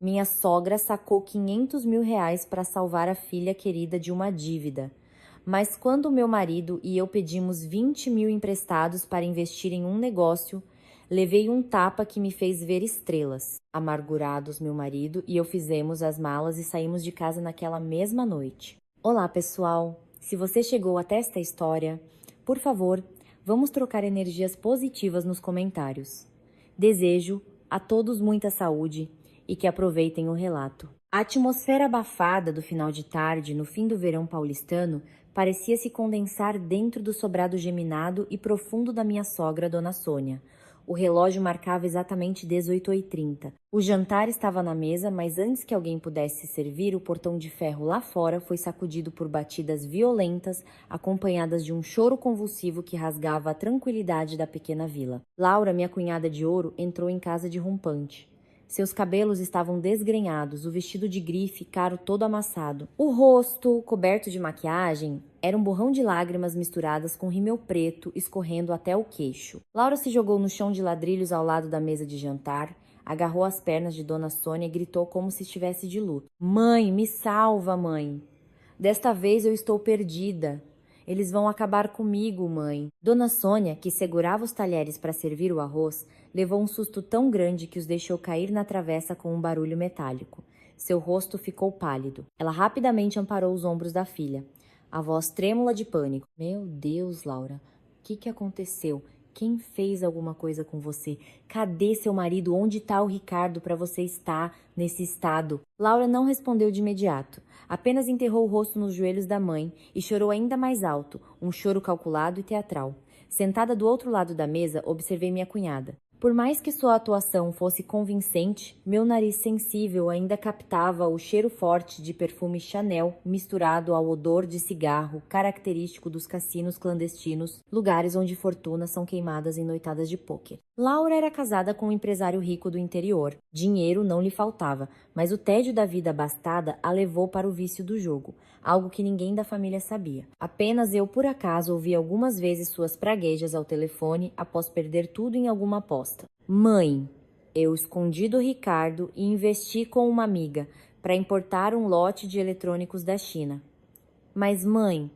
Minha sogra sacou 500 mil reais para salvar a filha querida de uma dívida. Mas quando meu marido e eu pedimos 20 mil emprestados para investir em um negócio, levei um tapa que me fez ver estrelas. Amargurados, meu marido e eu fizemos as malas e saímos de casa naquela mesma noite. Olá, pessoal! Se você chegou até esta história, por favor, vamos trocar energias positivas nos comentários. Desejo a todos muita saúde e que aproveitem o relato. A atmosfera abafada do final de tarde, no fim do verão paulistano, parecia se condensar dentro do sobrado geminado e profundo da minha sogra, Dona Sônia. O relógio marcava exatamente 18h30. O jantar estava na mesa, mas antes que alguém pudesse servir, o portão de ferro lá fora foi sacudido por batidas violentas, acompanhadas de um choro convulsivo que rasgava a tranquilidade da pequena vila. Laura, minha cunhada de ouro, entrou em casa de rompante. Seus cabelos estavam desgrenhados, o vestido de grife caro todo amassado. O rosto, coberto de maquiagem, era um borrão de lágrimas misturadas com rímel preto escorrendo até o queixo. Laura se jogou no chão de ladrilhos ao lado da mesa de jantar, agarrou as pernas de Dona Sônia e gritou como se estivesse de luto. Mãe, me salva, mãe! Desta vez eu estou perdida. Eles vão acabar comigo, mãe. Dona Sônia, que segurava os talheres para servir o arroz, levou um susto tão grande que os deixou cair na travessa com um barulho metálico. Seu rosto ficou pálido. Ela rapidamente amparou os ombros da filha, a voz trêmula de pânico. Meu Deus, Laura, o que aconteceu? Quem fez alguma coisa com você? Cadê seu marido? Onde está o Ricardo para você estar nesse estado? Laura não respondeu de imediato. Apenas enterrou o rosto nos joelhos da mãe e chorou ainda mais alto, um choro calculado e teatral. Sentada do outro lado da mesa, observei minha cunhada. Por mais que sua atuação fosse convincente, meu nariz sensível ainda captava o cheiro forte de perfume Chanel misturado ao odor de cigarro característico dos cassinos clandestinos, lugares onde fortunas são queimadas em noitadas de pôquer. Laura era casada com um empresário rico do interior. Dinheiro não lhe faltava, mas o tédio da vida abastada a levou para o vício do jogo, algo que ninguém da família sabia. Apenas eu, por acaso, ouvi algumas vezes suas praguejas ao telefone após perder tudo em alguma aposta. Mãe, eu escondi do Ricardo e investi com uma amiga para importar um lote de eletrônicos da China. Mas, mãe,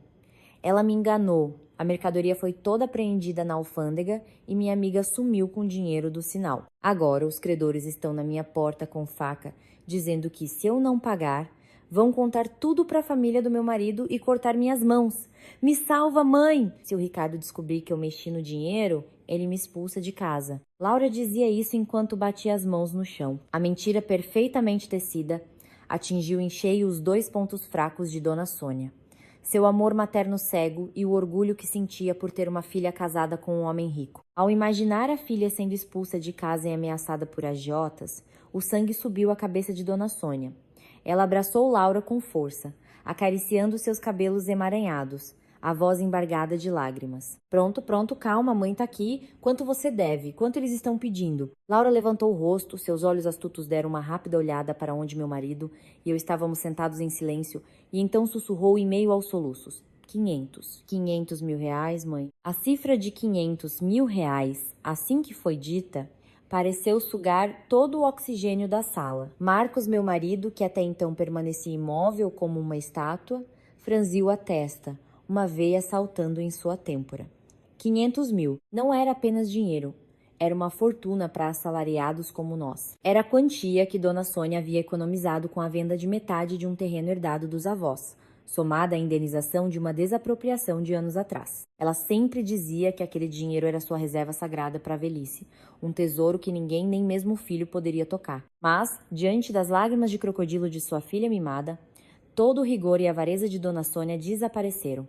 ela me enganou. A mercadoria foi toda apreendida na alfândega e minha amiga sumiu com o dinheiro do sinal. Agora os credores estão na minha porta com faca, dizendo que se eu não pagar, vão contar tudo para a família do meu marido e cortar minhas mãos. Me salva, mãe! Se o Ricardo descobrir que eu mexi no dinheiro, ele me expulsa de casa. Laura dizia isso enquanto batia as mãos no chão. A mentira perfeitamente tecida atingiu em cheio os dois pontos fracos de Dona Sônia. Seu amor materno cego e o orgulho que sentia por ter uma filha casada com um homem rico. Ao imaginar a filha sendo expulsa de casa e ameaçada por agiotas, o sangue subiu à cabeça de Dona Sônia. Ela abraçou Laura com força, acariciando seus cabelos emaranhados, a voz embargada de lágrimas. Pronto, pronto, calma, a mãe tá aqui. Quanto você deve? Quanto eles estão pedindo? Laura levantou o rosto, seus olhos astutos deram uma rápida olhada para onde meu marido e eu estávamos sentados em silêncio, e então sussurrou em meio aos soluços. 500. 500 mil reais, mãe? A cifra de 500 mil reais, assim que foi dita, pareceu sugar todo o oxigênio da sala. Marcos, meu marido, que até então permanecia imóvel como uma estátua, franziu a testa, uma veia saltando em sua têmpora. 500 mil. Não era apenas dinheiro. Era uma fortuna para assalariados como nós. Era a quantia que Dona Sônia havia economizado com a venda de metade de um terreno herdado dos avós, somada à indenização de uma desapropriação de anos atrás. Ela sempre dizia que aquele dinheiro era sua reserva sagrada para a velhice, um tesouro que ninguém, nem mesmo o filho, poderia tocar. Mas, diante das lágrimas de crocodilo de sua filha mimada, todo o rigor e a avareza de Dona Sônia desapareceram.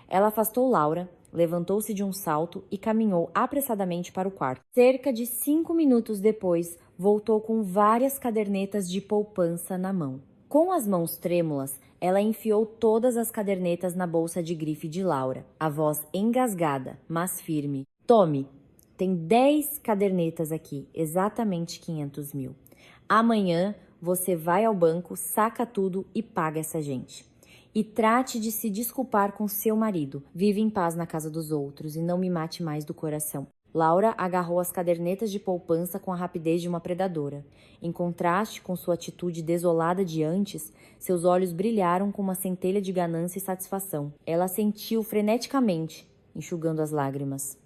Ela afastou Laura, levantou-se de um salto e caminhou apressadamente para o quarto. Cerca de 5 minutos depois, voltou com várias cadernetas de poupança na mão. Com as mãos trêmulas, ela enfiou todas as cadernetas na bolsa de grife de Laura, a voz engasgada, mas firme. Tome, tem 10 cadernetas aqui, exatamente 500 mil. Amanhã você vai ao banco, saca tudo e paga essa gente. E trate de se desculpar com seu marido. Vive em paz na casa dos outros e não me mate mais do coração. Laura agarrou as cadernetas de poupança com a rapidez de uma predadora. Em contraste com sua atitude desolada de antes, seus olhos brilharam com uma centelha de ganância e satisfação. Ela assentiu freneticamente, enxugando as lágrimas.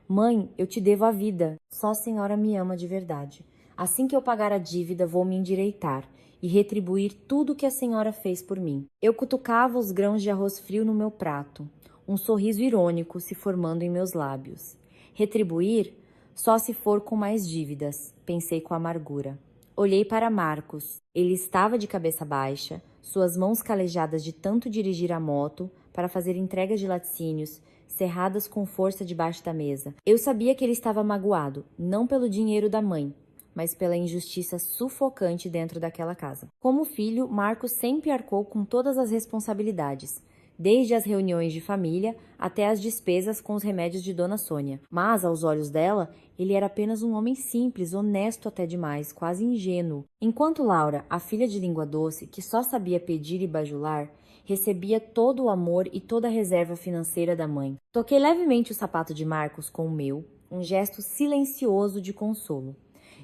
Mãe, eu te devo a vida. Só a senhora me ama de verdade. Assim que eu pagar a dívida, vou me endireitar e retribuir tudo o que a senhora fez por mim. Eu cutucava os grãos de arroz frio no meu prato, um sorriso irônico se formando em meus lábios. Retribuir? Só se for com mais dívidas, pensei com amargura. Olhei para Marcos. Ele estava de cabeça baixa, suas mãos calejadas de tanto dirigir a moto para fazer entregas de laticínios, cerradas com força debaixo da mesa. Eu sabia que ele estava magoado, não pelo dinheiro da mãe, mas pela injustiça sufocante dentro daquela casa. Como filho, Marcos sempre arcou com todas as responsabilidades, desde as reuniões de família até as despesas com os remédios de Dona Sônia. Mas, aos olhos dela, ele era apenas um homem simples, honesto até demais, quase ingênuo. Enquanto Laura, a filha de língua doce, que só sabia pedir e bajular, recebia todo o amor e toda a reserva financeira da mãe. Toquei levemente o sapato de Marcos com o meu, um gesto silencioso de consolo.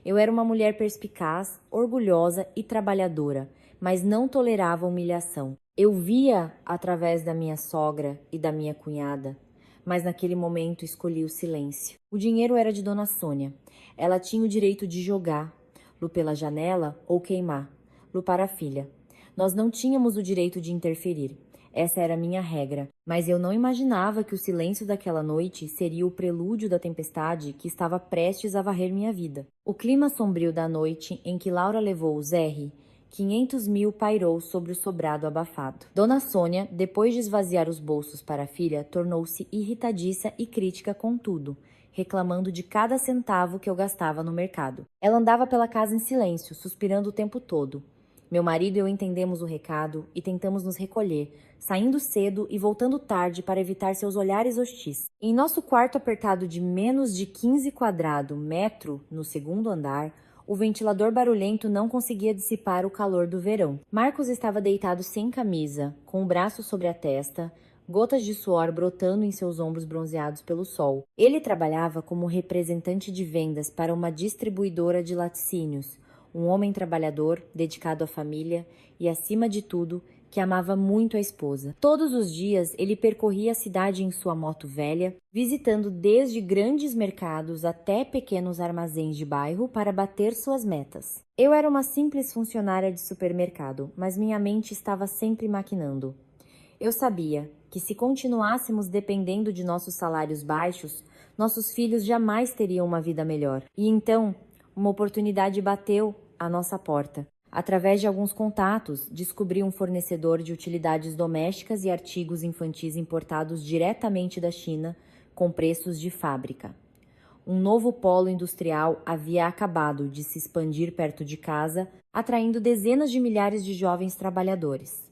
Eu era uma mulher perspicaz, orgulhosa e trabalhadora, mas não tolerava humilhação. Eu via através da minha sogra e da minha cunhada, mas naquele momento escolhi o silêncio. O dinheiro era de Dona Sônia. Ela tinha o direito de jogar-lo pela janela ou queimar-lo para a filha. Nós não tínhamos o direito de interferir. Essa era a minha regra, mas eu não imaginava que o silêncio daquela noite seria o prelúdio da tempestade que estava prestes a varrer minha vida. O clima sombrio da noite em que Laura levou o Zerre, 500 mil pairou sobre o sobrado abafado. Dona Sônia, depois de esvaziar os bolsos para a filha, tornou-se irritadiça e crítica com tudo, reclamando de cada centavo que eu gastava no mercado. Ela andava pela casa em silêncio, suspirando o tempo todo. Meu marido e eu entendemos o recado e tentamos nos recolher, saindo cedo e voltando tarde para evitar seus olhares hostis. Em nosso quarto apertado de menos de 15 quadrado metro no segundo andar, o ventilador barulhento não conseguia dissipar o calor do verão. Marcos estava deitado sem camisa, com o braço sobre a testa, gotas de suor brotando em seus ombros bronzeados pelo sol. Ele trabalhava como representante de vendas para uma distribuidora de laticínios, um homem trabalhador, dedicado à família e, acima de tudo, que amava muito a esposa. Todos os dias ele percorria a cidade em sua moto velha, visitando desde grandes mercados até pequenos armazéns de bairro para bater suas metas. Eu era uma simples funcionária de supermercado, mas minha mente estava sempre maquinando. Eu sabia que se continuássemos dependendo de nossos salários baixos, nossos filhos jamais teriam uma vida melhor. E então, uma oportunidade bateu à nossa porta. Através de alguns contatos, descobri um fornecedor de utilidades domésticas e artigos infantis importados diretamente da China, com preços de fábrica. Um novo polo industrial havia acabado de se expandir perto de casa, atraindo dezenas de milhares de jovens trabalhadores.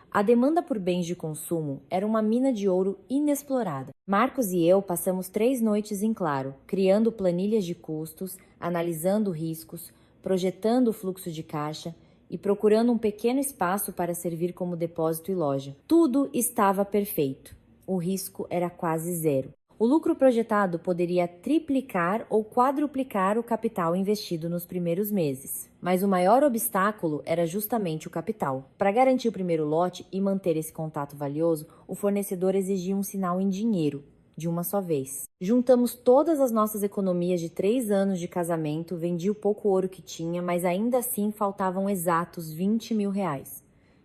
A demanda por bens de consumo era uma mina de ouro inexplorada. Marcos e eu passamos 3 noites em claro, criando planilhas de custos, analisando riscos, projetando o fluxo de caixa e procurando um pequeno espaço para servir como depósito e loja. Tudo estava perfeito. O risco era quase zero. O lucro projetado poderia triplicar ou quadruplicar o capital investido nos primeiros meses. Mas o maior obstáculo era justamente o capital. Para garantir o primeiro lote e manter esse contato valioso, o fornecedor exigia um sinal em dinheiro, de uma só vez. Juntamos todas as nossas economias de 3 anos de casamento, vendi o pouco ouro que tinha, mas ainda assim faltavam exatos 20 mil reais.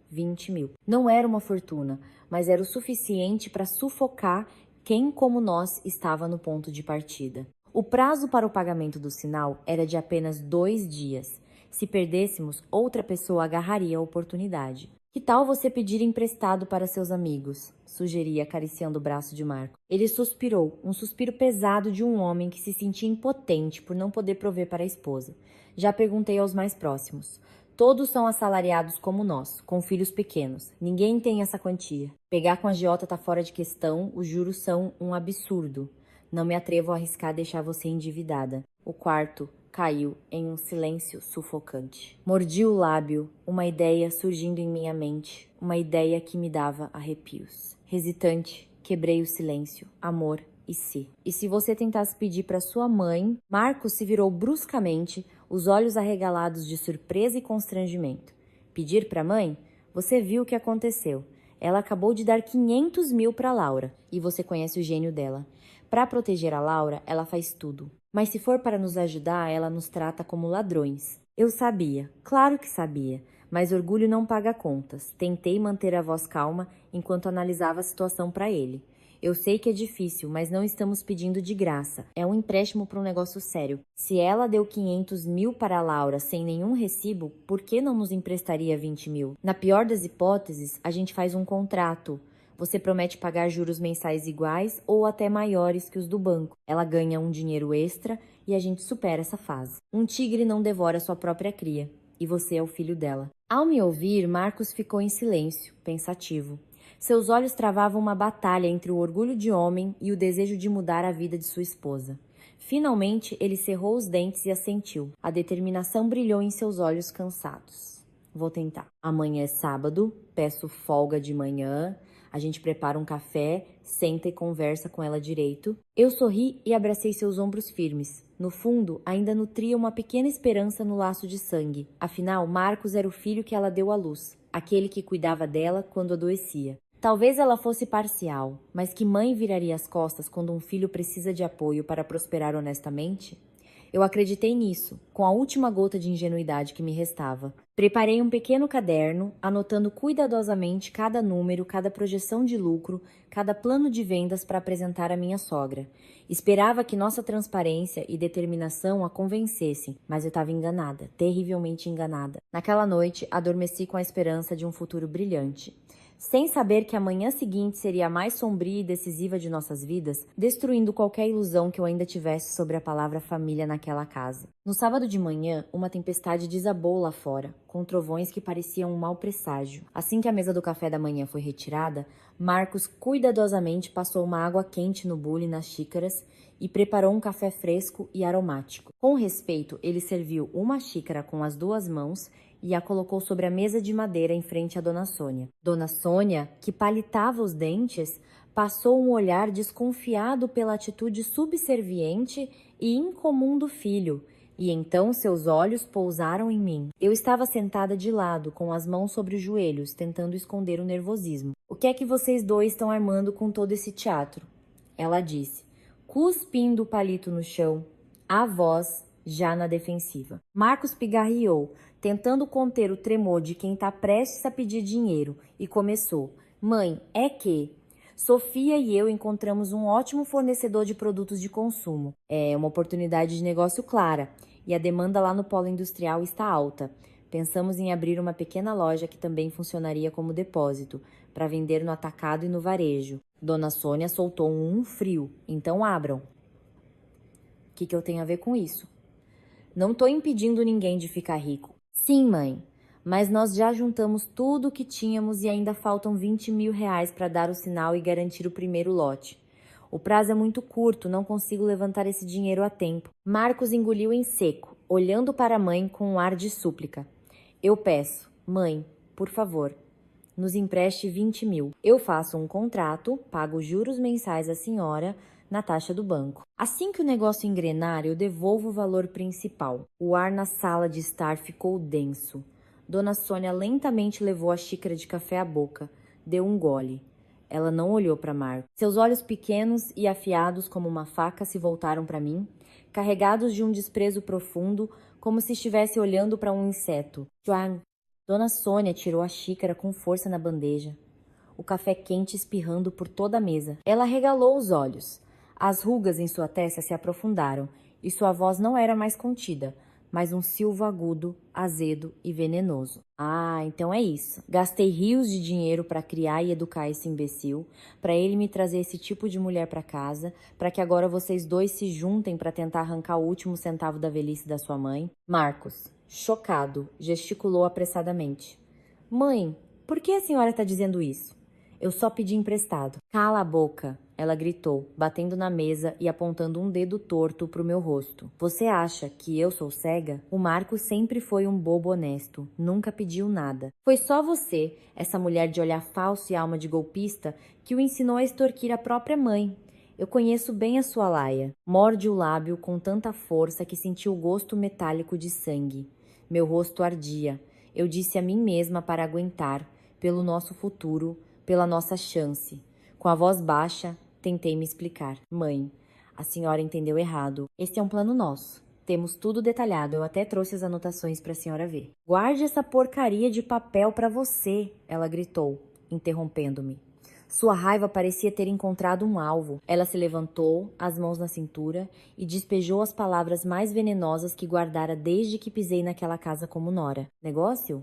20 mil. Não era uma fortuna, mas era o suficiente para sufocar quem, como nós, estava no ponto de partida. O prazo para o pagamento do sinal era de apenas 2 dias. Se perdêssemos, outra pessoa agarraria a oportunidade. Que tal você pedir emprestado para seus amigos? Sugeri, acariciando o braço de Marco. Ele suspirou, um suspiro pesado de um homem que se sentia impotente por não poder prover para a esposa. Já perguntei aos mais próximos. Todos são assalariados como nós, com filhos pequenos. Ninguém tem essa quantia. Pegar com a agiota tá fora de questão, os juros são um absurdo. Não me atrevo a arriscar deixar você endividada. O quarto caiu em um silêncio sufocante. Mordi o lábio, uma ideia surgindo em minha mente, uma ideia que me dava arrepios. Hesitante, quebrei o silêncio. Amor, E se? E se você tentasse pedir para sua mãe? Marcos se virou bruscamente, os olhos arregalados de surpresa e constrangimento. Pedir para a mãe? Você viu o que aconteceu. Ela acabou de dar 500 mil para Laura, e você conhece o gênio dela. Para proteger a Laura, ela faz tudo. Mas se for para nos ajudar, ela nos trata como ladrões. Eu sabia, claro que sabia, mas orgulho não paga contas. Tentei manter a voz calma enquanto analisava a situação para ele. Eu sei que é difícil, mas não estamos pedindo de graça. É um empréstimo para um negócio sério. Se ela deu 500 mil para a Laura sem nenhum recibo, por que não nos emprestaria 20 mil? Na pior das hipóteses, a gente faz um contrato. Você promete pagar juros mensais iguais ou até maiores que os do banco. Ela ganha um dinheiro extra e a gente supera essa fase. Um tigre não devora sua própria cria, e você é o filho dela. Ao me ouvir, Marcos ficou em silêncio, pensativo. Seus olhos travavam uma batalha entre o orgulho de homem e o desejo de mudar a vida de sua esposa. Finalmente, ele cerrou os dentes e assentiu. A determinação brilhou em seus olhos cansados. Vou tentar. Amanhã é sábado, peço folga de manhã. A gente prepara um café, senta e conversa com ela direito. Eu sorri e abracei seus ombros firmes. No fundo, ainda nutria uma pequena esperança no laço de sangue. Afinal, Marcos era o filho que ela deu à luz, aquele que cuidava dela quando adoecia. Talvez ela fosse parcial, mas que mãe viraria as costas quando um filho precisa de apoio para prosperar honestamente? Eu acreditei nisso, com a última gota de ingenuidade que me restava. Preparei um pequeno caderno, anotando cuidadosamente cada número, cada projeção de lucro, cada plano de vendas para apresentar à minha sogra. Esperava que nossa transparência e determinação a convencessem, mas eu estava enganada, terrivelmente enganada. Naquela noite, adormeci com a esperança de um futuro brilhante. Sem saber que a manhã seguinte seria a mais sombria e decisiva de nossas vidas, destruindo qualquer ilusão que eu ainda tivesse sobre a palavra família naquela casa. No sábado de manhã, uma tempestade desabou lá fora, com trovões que pareciam um mau presságio. Assim que a mesa do café da manhã foi retirada, Marcos cuidadosamente passou uma água quente no bule nas xícaras e preparou um café fresco e aromático. Com respeito, ele serviu uma xícara com as duas mãos e a colocou sobre a mesa de madeira em frente a Dona Sônia. Dona Sônia, que palitava os dentes, passou um olhar desconfiado pela atitude subserviente e incomum do filho, e então seus olhos pousaram em mim. Eu estava sentada de lado, com as mãos sobre os joelhos, tentando esconder o nervosismo. O que é que vocês dois estão armando com todo esse teatro? Ela disse, cuspindo o palito no chão, a voz já na defensiva. Marcos pigarreou, tentando conter o tremor de quem está prestes a pedir dinheiro, e começou. Mãe, é que... Sofia e eu encontramos um ótimo fornecedor de produtos de consumo. É uma oportunidade de negócio clara, e a demanda lá no polo industrial está alta. Pensamos em abrir uma pequena loja que também funcionaria como depósito, para vender no atacado e no varejo. Dona Sônia soltou um frio, então abram. O que eu tenho a ver com isso? Não estou impedindo ninguém de ficar rico. Sim, mãe, mas nós já juntamos tudo o que tínhamos e ainda faltam 20 mil reais para dar o sinal e garantir o primeiro lote. O prazo é muito curto, não consigo levantar esse dinheiro a tempo. Marcos engoliu em seco, olhando para a mãe com um ar de súplica. Eu peço, mãe, por favor, nos empreste 20 mil. Eu faço um contrato, pago juros mensais à senhora na taxa do banco. Assim que o negócio engrenar, eu devolvo o valor principal. O ar na sala de estar ficou denso. Dona Sônia lentamente levou a xícara de café à boca. Deu um gole. Ela não olhou para Marcos. Seus olhos pequenos e afiados como uma faca se voltaram para mim, carregados de um desprezo profundo, como se estivesse olhando para um inseto. João. Dona Sônia tirou a xícara com força na bandeja. O café quente espirrando por toda a mesa. Ela regalou os olhos. As rugas em sua testa se aprofundaram e sua voz não era mais contida, mas um silvo agudo, azedo e venenoso. Ah, então é isso. Gastei rios de dinheiro para criar e educar esse imbecil, para ele me trazer esse tipo de mulher para casa, para que agora vocês dois se juntem para tentar arrancar o último centavo da velhice da sua mãe. Marcos, chocado, gesticulou apressadamente. Mãe, por que a senhora está dizendo isso? Eu só pedi emprestado. Cala a boca, ela gritou, batendo na mesa e apontando um dedo torto para o meu rosto. Você acha que eu sou cega? O Marco sempre foi um bobo honesto, nunca pediu nada. Foi só você, essa mulher de olhar falso e alma de golpista, que o ensinou a extorquir a própria mãe. Eu conheço bem a sua laia. Morde o lábio com tanta força que senti o gosto metálico de sangue. Meu rosto ardia. Eu disse a mim mesma para aguentar, pelo nosso futuro, pela nossa chance. Com a voz baixa, tentei me explicar. Mãe, a senhora entendeu errado. Esse é um plano nosso. Temos tudo detalhado, eu até trouxe as anotações para a senhora ver. Guarde essa porcaria de papel para você, ela gritou, interrompendo-me. Sua raiva parecia ter encontrado um alvo. Ela se levantou, as mãos na cintura, e despejou as palavras mais venenosas que guardara desde que pisei naquela casa como nora. Negócio?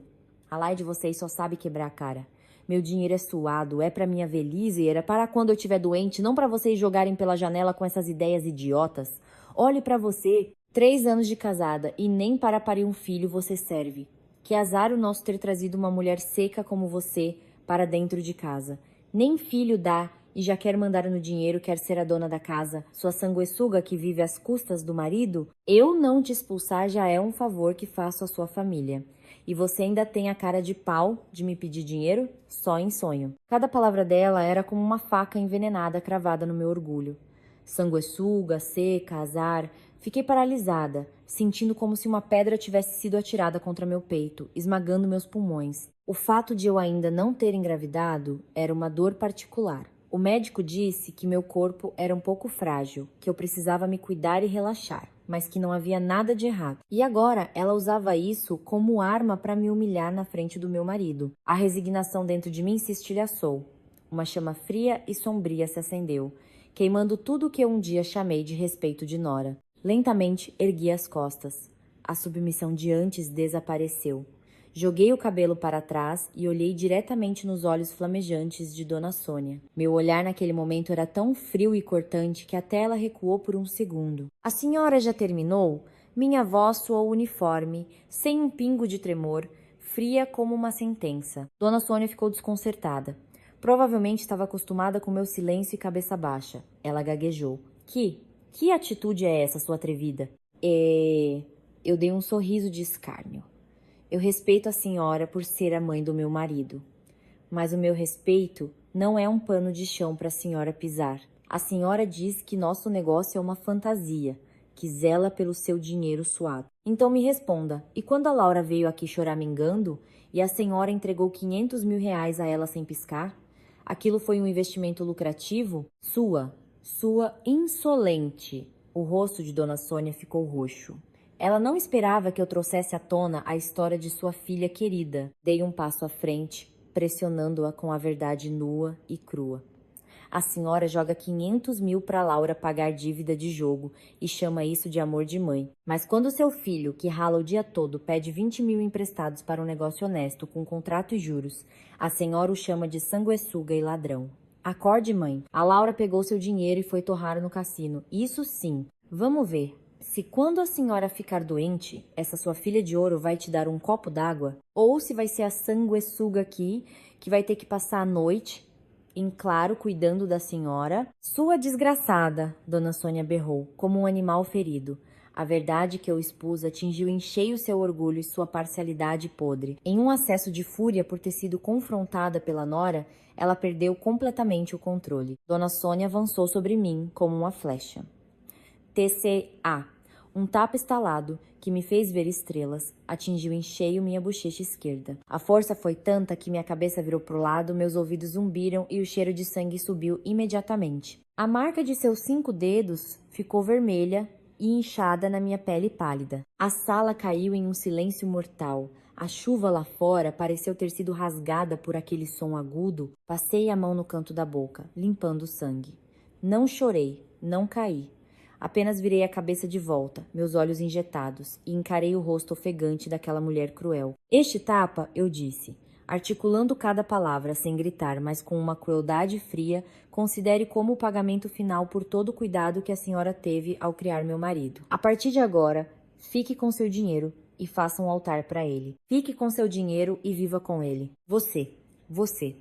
A Lai de vocês só sabe quebrar a cara. Meu dinheiro é suado, é pra minha velhice, era para quando eu estiver doente, não para vocês jogarem pela janela com essas ideias idiotas. Olhe pra você, 3 anos de casada e nem para parir um filho você serve. Que azar o nosso ter trazido uma mulher seca como você para dentro de casa. Nem filho dá e já quer mandar no dinheiro, quer ser a dona da casa. Sua sanguessuga que vive às custas do marido? Eu não te expulsar já é um favor que faço à sua família. E você ainda tem a cara de pau de me pedir dinheiro? Só em sonho. Cada palavra dela era como uma faca envenenada cravada no meu orgulho. Sanguessuga, seca, azar. Fiquei paralisada, sentindo como se uma pedra tivesse sido atirada contra meu peito, esmagando meus pulmões. O fato de eu ainda não ter engravidado era uma dor particular. O médico disse que meu corpo era um pouco frágil, que eu precisava me cuidar e relaxar, mas que não havia nada de errado. E agora ela usava isso como arma para me humilhar na frente do meu marido. A resignação dentro de mim se estilhaçou. Uma chama fria e sombria se acendeu, queimando tudo o que eu um dia chamei de respeito de nora. Lentamente ergui as costas. A submissão de antes desapareceu. Joguei o cabelo para trás e olhei diretamente nos olhos flamejantes de Dona Sônia. Meu olhar naquele momento era tão frio e cortante que até ela recuou por um segundo. A senhora já terminou? Minha voz soou uniforme, sem um pingo de tremor, fria como uma sentença. Dona Sônia ficou desconcertada. Provavelmente estava acostumada com meu silêncio e cabeça baixa. Ela gaguejou. Que atitude é essa, sua atrevida? Eu dei um sorriso de escárnio. Eu respeito a senhora por ser a mãe do meu marido. Mas o meu respeito não é um pano de chão para a senhora pisar. A senhora diz que nosso negócio é uma fantasia, que zela pelo seu dinheiro suado. Então me responda, e quando a Laura veio aqui choramingando e a senhora entregou 500 mil reais a ela sem piscar? Aquilo foi um investimento lucrativo? Sua insolente. O rosto de Dona Sônia ficou roxo. Ela não esperava que eu trouxesse à tona a história de sua filha querida. Dei um passo à frente, pressionando-a com a verdade nua e crua. A senhora joga 500 mil para Laura pagar dívida de jogo e chama isso de amor de mãe. Mas quando seu filho, que rala o dia todo, pede 20 mil emprestados para um negócio honesto, com contrato e juros, a senhora o chama de sanguessuga e ladrão. Acorde, mãe. A Laura pegou seu dinheiro e foi torrar no cassino. Isso sim. Vamos ver. Se quando a senhora ficar doente, essa sua filha de ouro vai te dar um copo d'água, ou se vai ser a sanguessuga aqui, que vai ter que passar a noite, em claro, cuidando da senhora. Sua desgraçada, Dona Sônia berrou, como um animal ferido. A verdade que eu expus atingiu em cheio seu orgulho e sua parcialidade podre. Em um acesso de fúria por ter sido confrontada pela nora, ela perdeu completamente o controle. Dona Sônia avançou sobre mim como uma flecha. TCA. Um tapa estalado, que me fez ver estrelas, atingiu em cheio minha bochecha esquerda. A força foi tanta que minha cabeça virou pro lado, meus ouvidos zumbiram e o cheiro de sangue subiu imediatamente. A marca de seus 5 dedos ficou vermelha e inchada na minha pele pálida. A sala caiu em um silêncio mortal. A chuva lá fora pareceu ter sido rasgada por aquele som agudo. Passei a mão no canto da boca, limpando o sangue. Não chorei, não caí. Apenas virei a cabeça de volta, meus olhos injetados, e encarei o rosto ofegante daquela mulher cruel. Este tapa, eu disse, articulando cada palavra sem gritar, mas com uma crueldade fria, considere como o pagamento final por todo o cuidado que a senhora teve ao criar meu marido. A partir de agora, fique com seu dinheiro e faça um altar para ele. Fique com seu dinheiro e viva com ele. Você.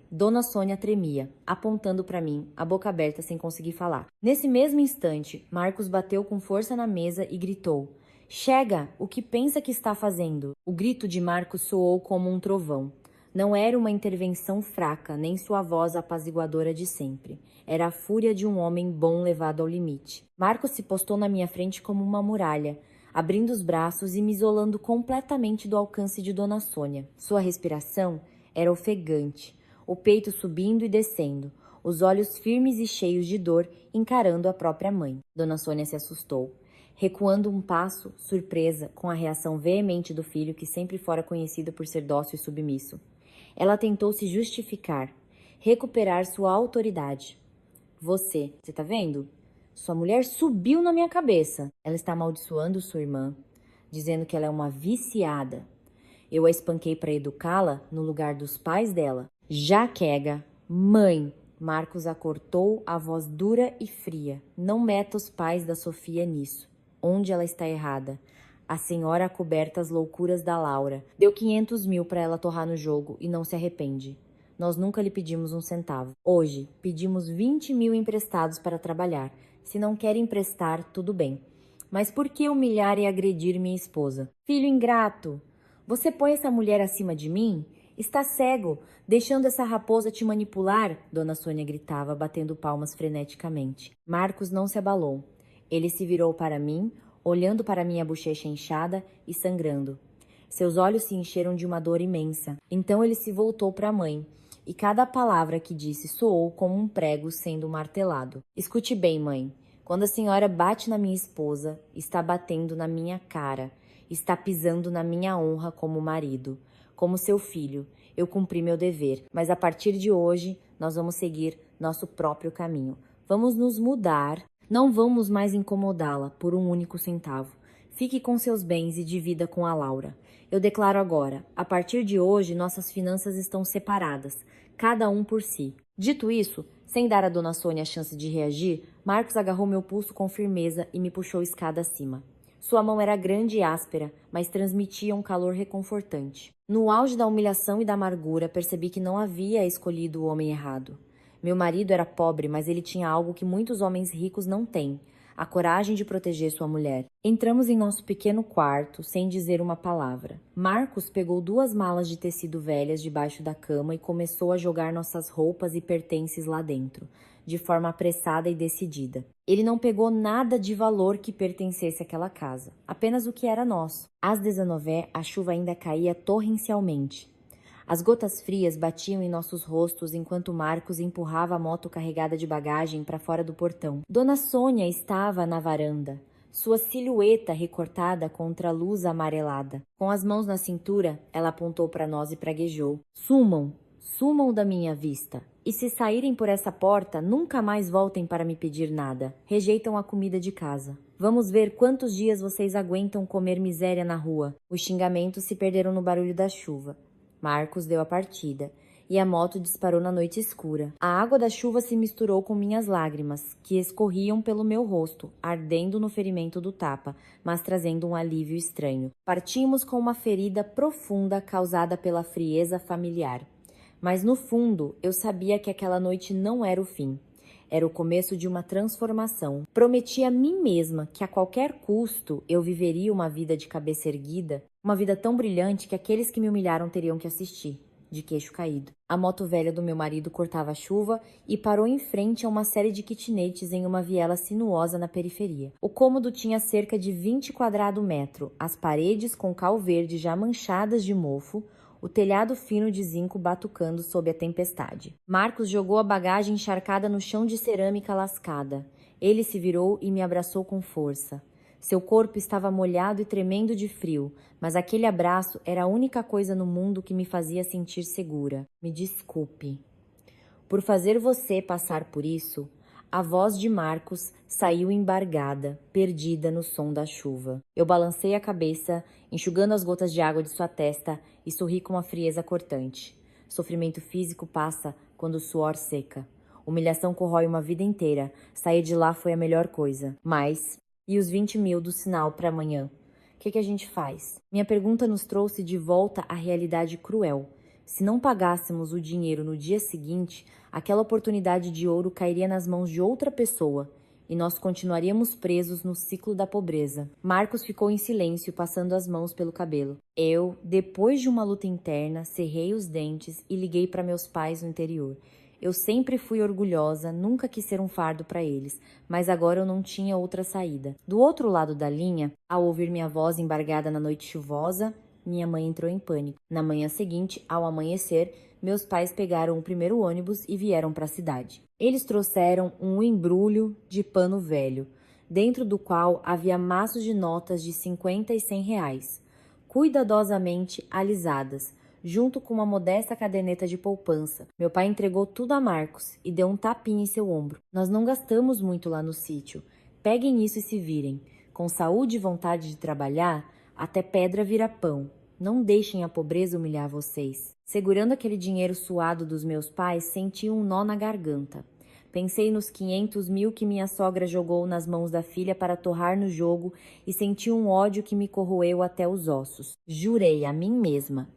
Dona Sônia tremia, apontando para mim, a boca aberta sem conseguir falar. Nesse mesmo instante, Marcos bateu com força na mesa e gritou: Chega! O que pensa que está fazendo? O grito de Marcos soou como um trovão. Não era uma intervenção fraca, nem sua voz apaziguadora de sempre. Era a fúria de um homem bom levado ao limite. Marcos se postou na minha frente como uma muralha, abrindo os braços e me isolando completamente do alcance de Dona Sônia. Sua respiração era ofegante, o peito subindo e descendo, os olhos firmes e cheios de dor, encarando a própria mãe. Dona Sônia se assustou, recuando um passo, surpresa com a reação veemente do filho que sempre fora conhecido por ser dócil e submisso. Ela tentou se justificar, recuperar sua autoridade. Você tá vendo? Sua mulher subiu na minha cabeça. Ela está amaldiçoando sua irmã, dizendo que ela é uma viciada. Eu a espanquei para educá-la no lugar dos pais dela. Jaquega, mãe, Marcos a cortou, a voz dura e fria. Não meta os pais da Sofia nisso. Onde ela está errada? A senhora acoberta as loucuras da Laura. Deu 500 mil para ela torrar no jogo e não se arrepende. Nós nunca lhe pedimos um centavo. Hoje, pedimos 20 mil emprestados para trabalhar. Se não quer emprestar, tudo bem. Mas por que humilhar e agredir minha esposa? Filho ingrato! Você põe essa mulher acima de mim? Está cego, deixando essa raposa te manipular? Dona Sônia gritava, batendo palmas freneticamente. Marcos não se abalou. Ele se virou para mim, olhando para minha bochecha inchada e sangrando. Seus olhos se encheram de uma dor imensa. Então ele se voltou para a mãe, e cada palavra que disse soou como um prego sendo martelado. Escute bem, mãe. Quando a senhora bate na minha esposa, está batendo na minha cara, está pisando na minha honra como marido, como seu filho. Eu cumpri meu dever, mas a partir de hoje nós vamos seguir nosso próprio caminho. Vamos nos mudar, não vamos mais incomodá-la por um único centavo. Fique com seus bens e divida com a Laura. Eu declaro agora, a partir de hoje nossas finanças estão separadas, cada um por si. Dito isso, sem dar a Dona Sônia a chance de reagir, Marcos agarrou meu pulso com firmeza e me puxou escada acima. Sua mão era grande e áspera, mas transmitia um calor reconfortante. No auge da humilhação e da amargura, percebi que não havia escolhido o homem errado. Meu marido era pobre, mas ele tinha algo que muitos homens ricos não têm: a coragem de proteger sua mulher. Entramos em nosso pequeno quarto, sem dizer uma palavra. Marcos pegou 2 malas de tecido velhas debaixo da cama e começou a jogar nossas roupas e pertences lá dentro, de forma apressada e decidida. Ele não pegou nada de valor que pertencesse àquela casa, apenas o que era nosso. Às 19h, a chuva ainda caía torrencialmente. As gotas frias batiam em nossos rostos enquanto Marcos empurrava a moto carregada de bagagem para fora do portão. Dona Sônia estava na varanda, sua silhueta recortada contra a luz amarelada. Com as mãos na cintura, ela apontou para nós e praguejou: Sumam! Sumam da minha vista! E se saírem por essa porta, nunca mais voltem para me pedir nada. Rejeitam a comida de casa. Vamos ver quantos dias vocês aguentam comer miséria na rua. Os xingamentos se perderam no barulho da chuva. Marcos deu a partida, e a moto disparou na noite escura. A água da chuva se misturou com minhas lágrimas, que escorriam pelo meu rosto, ardendo no ferimento do tapa, mas trazendo um alívio estranho. Partimos com uma ferida profunda causada pela frieza familiar. Mas no fundo, eu sabia que aquela noite não era o fim. Era o começo de uma transformação. Prometi a mim mesma que a qualquer custo eu viveria uma vida de cabeça erguida, uma vida tão brilhante que aqueles que me humilharam teriam que assistir, de queixo caído. A moto velha do meu marido cortava a chuva e parou em frente a uma série de kitnetes em uma viela sinuosa na periferia. O cômodo tinha cerca de 20 quadrados metros, as paredes com cal verde já manchadas de mofo, o telhado fino de zinco batucando sob a tempestade. Marcos jogou a bagagem encharcada no chão de cerâmica lascada. Ele se virou e me abraçou com força. Seu corpo estava molhado e tremendo de frio, mas aquele abraço era a única coisa no mundo que me fazia sentir segura. Me desculpe. Por fazer você passar por isso, a voz de Marcos saiu embargada, perdida no som da chuva. Eu balancei a cabeça, enxugando as gotas de água de sua testa, e sorri com uma frieza cortante. Sofrimento físico passa quando o suor seca. Humilhação corrói uma vida inteira. Sair de lá foi a melhor coisa. Mas, e os 20 mil do sinal para amanhã? O que a gente faz? Minha pergunta nos trouxe de volta à realidade cruel. Se não pagássemos o dinheiro no dia seguinte, aquela oportunidade de ouro cairia nas mãos de outra pessoa, e nós continuaríamos presos no ciclo da pobreza. Marcos ficou em silêncio, passando as mãos pelo cabelo. Eu, depois de uma luta interna, cerrei os dentes e liguei para meus pais no interior. Eu sempre fui orgulhosa, nunca quis ser um fardo para eles, mas agora eu não tinha outra saída. Do outro lado da linha, ao ouvir minha voz embargada na noite chuvosa, minha mãe entrou em pânico. Na manhã seguinte, ao amanhecer, meus pais pegaram o primeiro ônibus e vieram para a cidade. Eles trouxeram um embrulho de pano velho, dentro do qual havia maços de notas de 50 e 100 reais, cuidadosamente alisadas, junto com uma modesta caderneta de poupança. Meu pai entregou tudo a Marcos e deu um tapinha em seu ombro. Nós não gastamos muito lá no sítio. Peguem isso e se virem. Com saúde e vontade de trabalhar, até pedra vira pão. Não deixem a pobreza humilhar vocês. Segurando aquele dinheiro suado dos meus pais, senti um nó na garganta. Pensei nos 500 mil que minha sogra jogou nas mãos da filha para torrar no jogo e senti um ódio que me corroeu até os ossos. Jurei a mim mesma: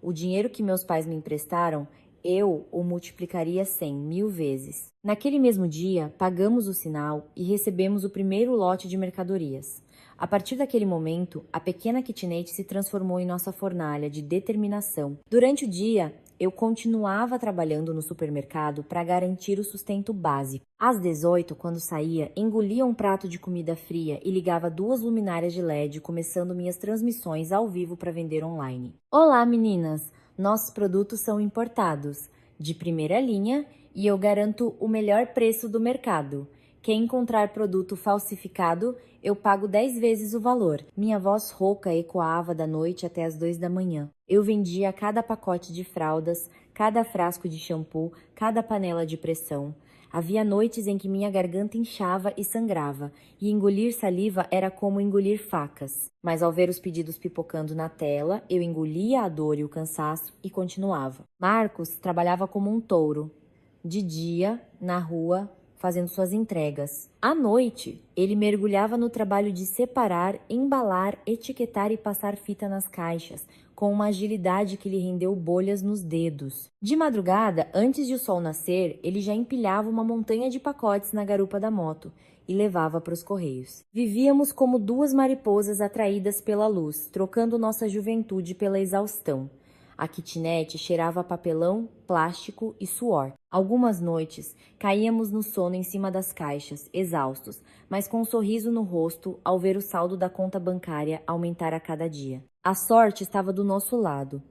o dinheiro que meus pais me emprestaram, eu o multiplicaria 100.000 vezes. Naquele mesmo dia, pagamos o sinal e recebemos o primeiro lote de mercadorias. A partir daquele momento, a pequena kitnet se transformou em nossa fornalha de determinação. Durante o dia, eu continuava trabalhando no supermercado para garantir o sustento básico. Às 18, quando saía, engolia um prato de comida fria e ligava 2 luminárias de LED, começando minhas transmissões ao vivo para vender online. Olá, meninas! Nossos produtos são importados, de primeira linha, e eu garanto o melhor preço do mercado. Quem encontrar produto falsificado, eu pago 10 vezes o valor. Minha voz rouca ecoava da noite até as 2 da manhã. Eu vendia cada pacote de fraldas, cada frasco de shampoo, cada panela de pressão. Havia noites em que minha garganta inchava e sangrava, e engolir saliva era como engolir facas. Mas ao ver os pedidos pipocando na tela, eu engolia a dor e o cansaço e continuava. Marcos trabalhava como um touro. De dia, na rua, fazendo suas entregas. À noite, ele mergulhava no trabalho de separar, embalar, etiquetar e passar fita nas caixas, com uma agilidade que lhe rendeu bolhas nos dedos. De madrugada, antes de o sol nascer, ele já empilhava uma montanha de pacotes na garupa da moto e levava para os correios. Vivíamos como 2 mariposas atraídas pela luz, trocando nossa juventude pela exaustão. A kitnet cheirava a papelão, plástico e suor. Algumas noites, caíamos no sono em cima das caixas, exaustos, mas com um sorriso no rosto ao ver o saldo da conta bancária aumentar a cada dia. A sorte estava do nosso lado.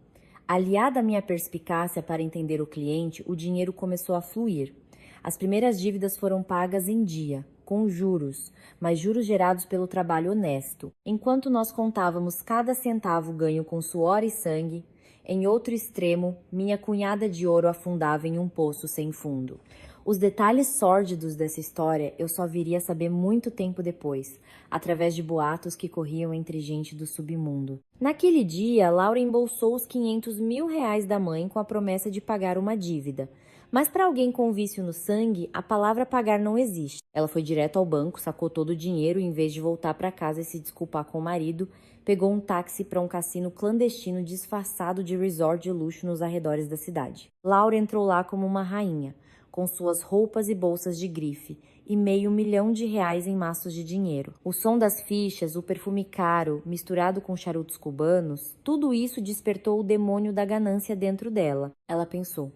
Aliada à minha perspicácia para entender o cliente, o dinheiro começou a fluir. As primeiras dívidas foram pagas em dia, com juros, mas juros gerados pelo trabalho honesto. Enquanto nós contávamos cada centavo ganho com suor e sangue, em outro extremo, minha cunhada de ouro afundava em um poço sem fundo. Os detalhes sórdidos dessa história eu só viria a saber muito tempo depois, através de boatos que corriam entre gente do submundo. Naquele dia, Laura embolsou os 500 mil reais da mãe com a promessa de pagar uma dívida. Mas para alguém com vício no sangue, a palavra pagar não existe. Ela foi direto ao banco, sacou todo o dinheiro e, em vez de voltar para casa e se desculpar com o marido, pegou um táxi para um cassino clandestino disfarçado de resort de luxo nos arredores da cidade. Laura entrou lá como uma rainha, com suas roupas e bolsas de grife e R$500 mil em maços de dinheiro. O som das fichas, o perfume caro, misturado com charutos cubanos, tudo isso despertou o demônio da ganância dentro dela. Ela pensou: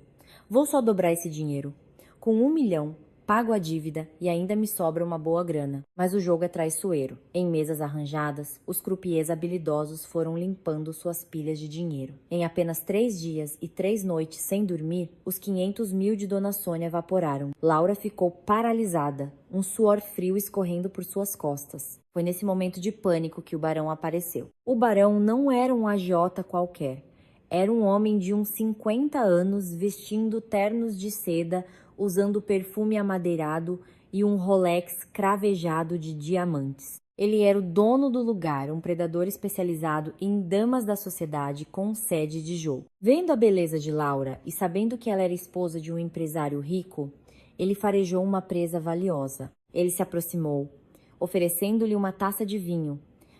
vou só dobrar esse dinheiro. Com 1 milhão, pago a dívida e ainda me sobra uma boa grana. Mas o jogo é traiçoeiro. Em mesas arranjadas, os croupiers habilidosos foram limpando suas pilhas de dinheiro. Em apenas 3 dias e 3 noites sem dormir, os 500 mil de Dona Sônia evaporaram. Laura ficou paralisada, um suor frio escorrendo por suas costas. Foi nesse momento de pânico que o barão apareceu. O barão não era um agiota qualquer. Era um homem de uns 50 anos, vestindo ternos de seda, usando perfume amadeirado e um Rolex cravejado de diamantes. Ele era o dono do lugar, um predador especializado em damas da sociedade com sede de jogo. Vendo a beleza de Laura e sabendo que ela era esposa de um empresário rico, ele farejou uma presa valiosa. Ele se aproximou, oferecendo-lhe uma taça de vinho.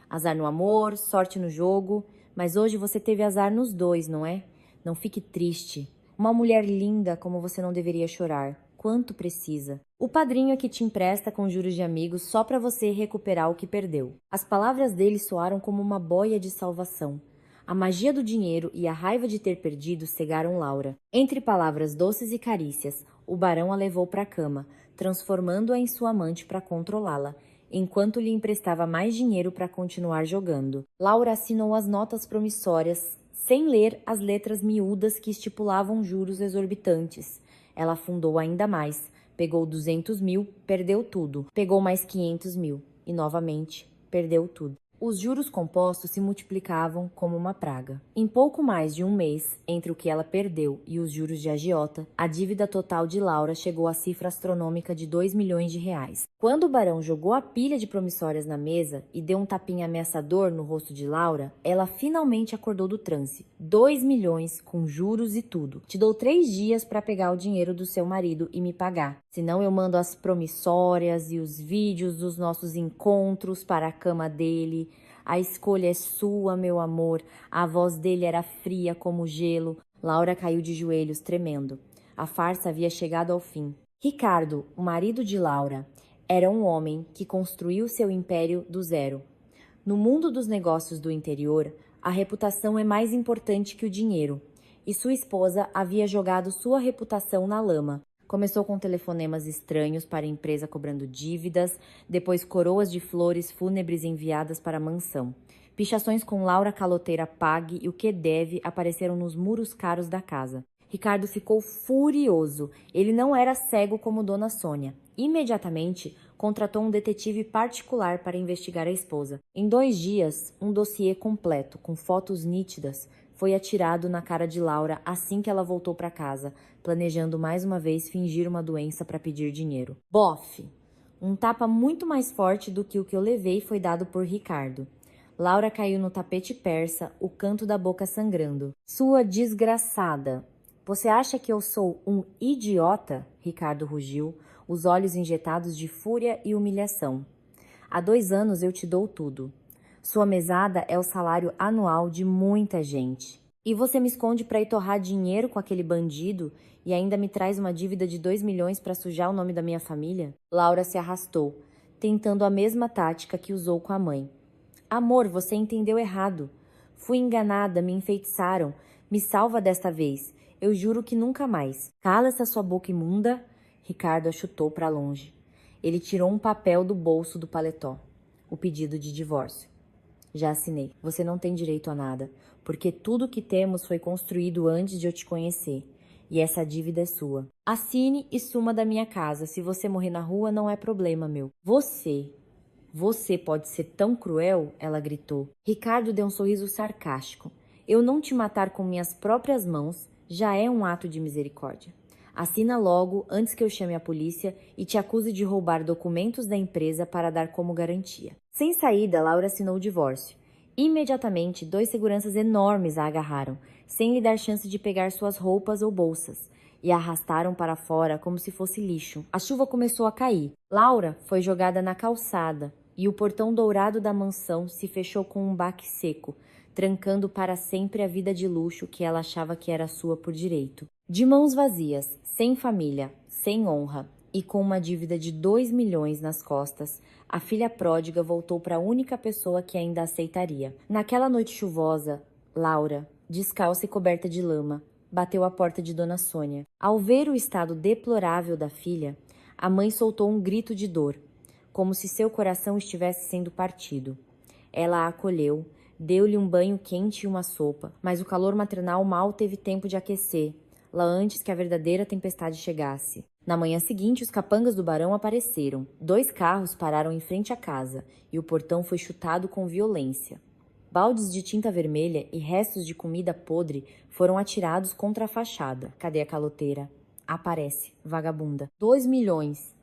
Azar no amor, sorte no jogo, mas hoje você teve azar nos dois, não é? Não fique triste. Uma mulher linda como você não deveria chorar. quanto precisa. O padrinho é que te empresta com juros de amigos só para você recuperar o que perdeu. As palavras dele soaram como uma boia de salvação. A magia do dinheiro e a raiva de ter perdido cegaram Laura. Entre palavras doces e carícias, o barão a levou para a cama, transformando-a em sua amante para controlá-la, enquanto lhe emprestava mais dinheiro para continuar jogando. Laura assinou as notas promissórias, sem ler as letras miúdas que estipulavam juros exorbitantes. Ela afundou ainda mais, pegou 200 mil, perdeu tudo. Pegou mais 500 mil e, novamente, perdeu tudo. Os juros compostos se multiplicavam como uma praga. Em pouco mais de um mês, entre o que ela perdeu e os juros de agiota, a dívida total de Laura chegou à cifra astronômica de 2 milhões de reais. Quando o barão jogou a pilha de promissórias na mesa e deu um tapinha ameaçador no rosto de Laura, ela finalmente acordou do transe. 2 milhões com juros e tudo. Te dou 3 dias para pegar o dinheiro do seu marido e me pagar. Senão eu mando as promissórias e os vídeos dos nossos encontros para a cama dele. A escolha é sua, meu amor. A voz dele era fria como gelo. Laura caiu de joelhos, tremendo. A farsa havia chegado ao fim. Ricardo, o marido de Laura, era um homem que construiu seu império do zero. No mundo dos negócios do interior, a reputação é mais importante que o dinheiro. E sua esposa havia jogado sua reputação na lama. Começou com telefonemas estranhos para a empresa cobrando dívidas, depois coroas de flores fúnebres enviadas para a mansão. Pichações com Laura Caloteira pague e o que deve apareceram nos muros caros da casa. Ricardo ficou furioso. Ele não era cego como Dona Sônia. Imediatamente, contratou um detetive particular para investigar a esposa. Em 2 dias, um dossiê completo, com fotos nítidas, foi atirado na cara de Laura assim que ela voltou para casa, planejando mais uma vez fingir uma doença para pedir dinheiro. Bofe! Um tapa muito mais forte do que o que eu levei foi dado por Ricardo. Laura caiu no tapete persa, o canto da boca sangrando. Sua desgraçada! Você acha que eu sou um idiota? Ricardo rugiu, os olhos injetados de fúria e humilhação. Há 2 anos eu te dou tudo. Sua mesada é o salário anual de muita gente. E você me esconde para ir torrar dinheiro com aquele bandido e ainda me traz uma dívida de 2 milhões para sujar o nome da minha família? Laura se arrastou, tentando a mesma tática que usou com a mãe. Amor, você entendeu errado. Fui enganada, me enfeitiçaram. Me salva desta vez. Eu juro que nunca mais. Cala essa sua boca imunda. Ricardo a chutou para longe. Ele tirou um papel do bolso do paletó. O pedido de divórcio. Já assinei. Você não tem direito a nada, porque tudo que temos foi construído antes de eu te conhecer. E essa dívida é sua. Assine e suma da minha casa. Se você morrer na rua, não é problema meu. Você pode ser tão cruel? Ela gritou. Ricardo deu um sorriso sarcástico. Eu não te matar com minhas próprias mãos já é um ato de misericórdia. Assina logo antes que eu chame a polícia e te acuse de roubar documentos da empresa para dar como garantia. Sem saída, Laura assinou o divórcio. Imediatamente, 2 seguranças enormes a agarraram, sem lhe dar chance de pegar suas roupas ou bolsas, e a arrastaram para fora como se fosse lixo. A chuva começou a cair. Laura foi jogada na calçada e o portão dourado da mansão se fechou com um baque seco, trancando para sempre a vida de luxo que ela achava que era sua por direito. De mãos vazias, sem família, sem honra e com uma dívida de 2 milhões nas costas, a filha pródiga voltou para a única pessoa que ainda aceitaria. Naquela noite chuvosa, Laura, descalça e coberta de lama, bateu à porta de Dona Sônia. Ao ver o estado deplorável da filha, a mãe soltou um grito de dor, como se seu coração estivesse sendo partido. Ela a acolheu, deu-lhe um banho quente e uma sopa, mas o calor maternal mal teve tempo de aquecer, lá antes que a verdadeira tempestade chegasse. Na manhã seguinte, os capangas do barão apareceram. 2 carros pararam em frente à casa e o portão foi chutado com violência. Baldes de tinta vermelha e restos de comida podre foram atirados contra a fachada. Cadê a caloteira? Aparece, vagabunda. 2 milhões.